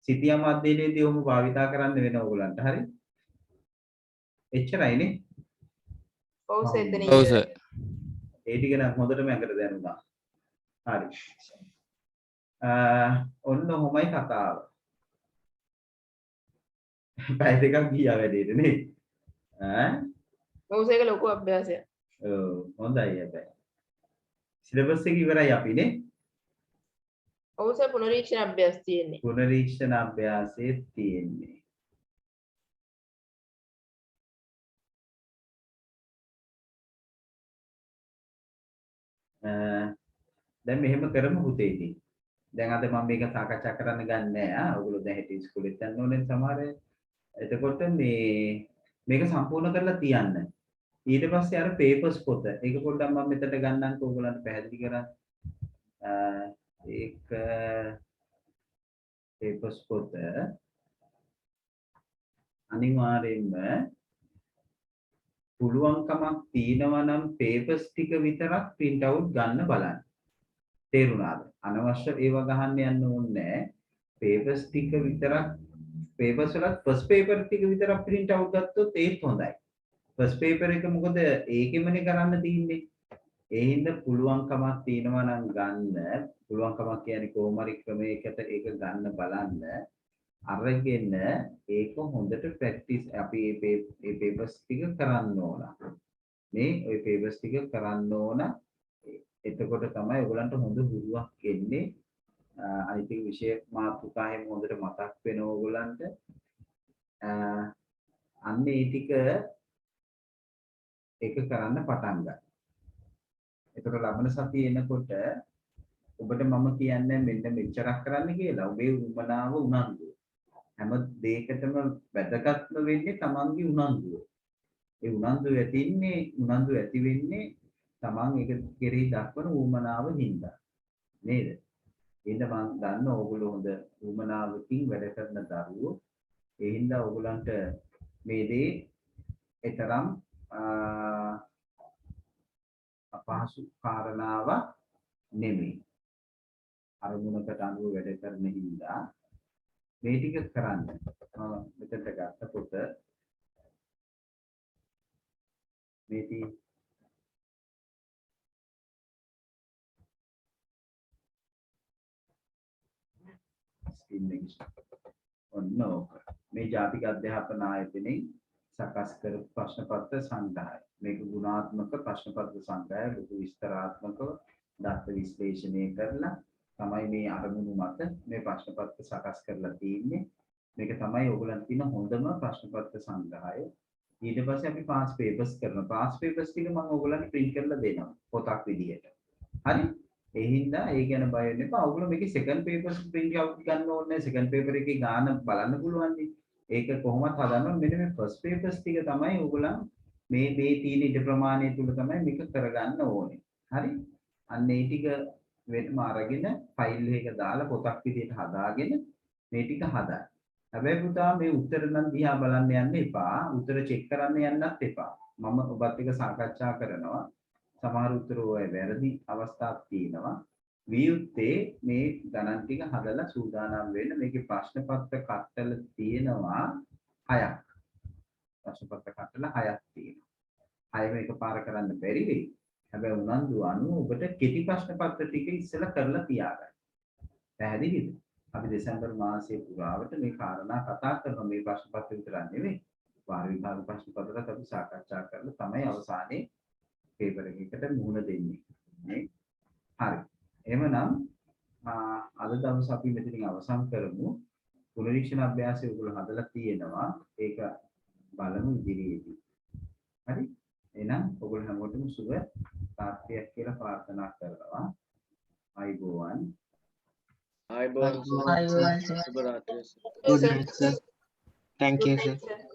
සිතියම් අධ්‍යයනයේදී ඔහොම භාවිතා කරන්න වෙන ඕගලන්ට හරි. එච්චරයිනේ. ඔව් සර් එතන ඔව් සර්. ඒ ටික නම් හොඳටම ඇඟට දැනුණා. හරි. ඔන්න ඔහොමයි කතාව. පැය දෙකක් ගියා වැඩේට නේ. ඔව් සර් ඒක ලොකු අභ්‍යාසයක් ඔව් හොඳයි හැබැයි. සිලබස් එක ඉවරයි අපි නේ. ඔව් සර් පුනරීක්ෂණ අභ්‍යාස තියෙන්නේ පුනරීක්ෂණ අභ්‍යාසයේ තියෙන්නේ. දැන් මෙහෙම කරමු පුතේ ඉතින්. දැන් අද මම මේක සාකච්ඡා කරන්න ගන්න නෑ. ඔයගොල්ලෝ දැන් හිටිය ඉස්කෝලේත් යන්න ඕනේ සමහර අය. එතකොට මේක සම්පූර්ණ කරලා තියන්න. ඊට පස්සේ අර පේපර්ස් පොත. ඒක පොඩ්ඩක් මම මෙතනට ගන්නම්කෝ ඔයගොල්ලන්ට පැහැදිලි කරන්න. ඒක පේපර්ස් පොත අනිවාර්යෙන්ම පුළුවන්කමක් තියෙනවා නම් පේපර්ස් ටික විතරක් print out ගන්න බලන්න. තේරුණාද? අනවශ්‍ය ඒවා ගහන්න යන්න ඕනේ නැහැ. පේපර්ස් ටික විතරක් පේපර්ස් වලත් ෆස්ට් පේපර් ටික විතරක් print out ගත්තොත් ඒත් හොඳයි. ෆස්ට් පේපර් එක මොකද ඒකෙමනේ කරන්න තියෙන්නේ. ඒ හින්දා පුළුවන්කමක් තියෙනවා නම් ගන්න. පුළුවන්කමක් කියන්නේ කොහොම හරි ක්‍රමයකට ඒක ගන්න බලන්න. අරගෙන ඒක හොඳට ප්‍රැක්ටිස් අපි මේ පේපර්ස් ටික කරන්න ඕන. මේ ওই පේපර්ස් ටික කරන්න ඕන. එතකොට තමයි ඔයගලන්ට හොඳ ගුරුවක් එන්නේ. අනිත් විෂය මාතෘකා හැම හොඳට මතක් වෙන ඕගලන්ට. අන්න ඒ ටික ඒක කරන්න පටන් ගන්න. එතකොට ලබන සතියේ එනකොට ඔබට මම කියන්නේ මෙන්න මෙච්චරක් කරන්න කියලා. ඔබේ උමනාව උනන්දුව. හැම දෙයකටම වැදගත්ම වෙන්නේ තමන්ගේ උනන්දුව. ඒ උනන්දුව ඇති වෙන්නේ තමන් ඒක කෙරෙහි දක්වන උමනාව හින්දා. නේද? එහෙනම් මම දන්න ඕගොල්ලෝ හොඳ උමනාවකින් වැඩ කරන දරුවෝ. ඒ හින්දා ඕගොල්ලන්ට මේ දේ ඊතරම් අපහසු කාරණාවක් නෙමෙයි. අරමුණකට අනුව වැඩ කරන හින්දා මේ ටික කරන්න. මෙතනට ගත්ත පොත මේටි ඔන්න ඕක. මේ ජාතික අධ්‍යාපන ආයතනයේ සකස් කර ප්‍රශ්න පත්‍ර සංග්‍රහය. මේක ගුණාත්මක ප්‍රශ්න පත්‍ර සංග්‍රහය ලොකු විස්තරාත්මකව දත්ත විශ්ලේෂණය කරලා තමයි මේ අරමුණු මත මේ ප්‍රශ්න පත්‍ර සකස් කරලා තියෙන්නේ. මේක තමයි ඔයගොල්ලන්ට තියෙන හොඳම ප්‍රශ්න පත්‍ර සංග්‍රහය. ඊට පස්සේ අපි පාස් පේපර්ස් කරනවා. පාස් පේපර්ස් ටික මම ඔයගොල්ලන්ට print කරලා දෙනවා පොතක් විදියට. හරි? ඒ හින්දා ඒ ගැන බය වෙන්න එපා. ඔයගොල්ලෝ මේකේ second papers print out ගන්න ඕනේ. second paper එකේ ගාන බලන්න පුළුවන් නේ. ඒක කොහොමද හදන්න මෙන්න මේ first papers ටික තමයි ඔයගොල්ලන් මේ තියෙන ඉඩ ප්‍රමාණය තුල තමයි මේක කරගන්න ඕනේ. හරි? අන්න ඒ ටික වෙනම අරගෙන ෆයිල් එක දාලා පොතක් විදියට හදාගෙන මේ ටික හදන්න. හැබැයි පුතා මේ උත්තර නම් දිහා බලන්න යන්න එපා. උත්තර චෙක් කරන්න යන්නත් එපා. මම ඔබත් එක්ක සාකච්ඡා කරනවා. සමහර උත්තර ඔය වැරදි අවස්ථාවක් තියෙනවා. වියුත්තේ මේ ගණන් ටික හදලා සූදානම් වෙන්න. මේකේ ප්‍රශ්න පත්‍ර කට්ටල තියෙනවා 6ක්. ප්‍රශ්න පත්‍ර කට්ටල 6ක් තියෙනවා. 6ම එකපාර කරන්න බැරි වෙයි. හැබැයි උනන්දු අනුව ඔබට කෙටි ප්‍රශ්න පත්‍ර ටික ඉස්සෙල්ලා කරලා තියාගන්න. පැහැදිලිද? අපි දෙසැම්බර් මාසයේ පුරාවට මේ කාරණා කතා කරන මේ ප්‍රශ්න පත්‍ර විතරක් නෙවෙයි. වාර විභාග ප්‍රශ්න පත්‍රත් අපි සාකච්ඡා කරලා තමයි අවසානයේ පේපර් එකකට මුහුණ දෙන්නේ. නේ? හරි. එහෙමනම් අද දවස් අපි මෙතනින් අවසන් කරමු. පුනරීක්ෂණ අභ්‍යාසය ඔයගොල්ලෝ හදලා තියෙනවා. ඒක බලමු ඉදිරියේදී. හරි? එහෙනම් ඔයගොල්ලෝ හැමෝටම සුබ රාත්‍රියක් කියලා ප්‍රාර්ථනා කරනවා. අයිබෝවන්. ආයිබෝන් ආයිබෝවන් සර්. සුබ රාත්‍රිය. Yes, sir. Thank you, sir. Good night, sir.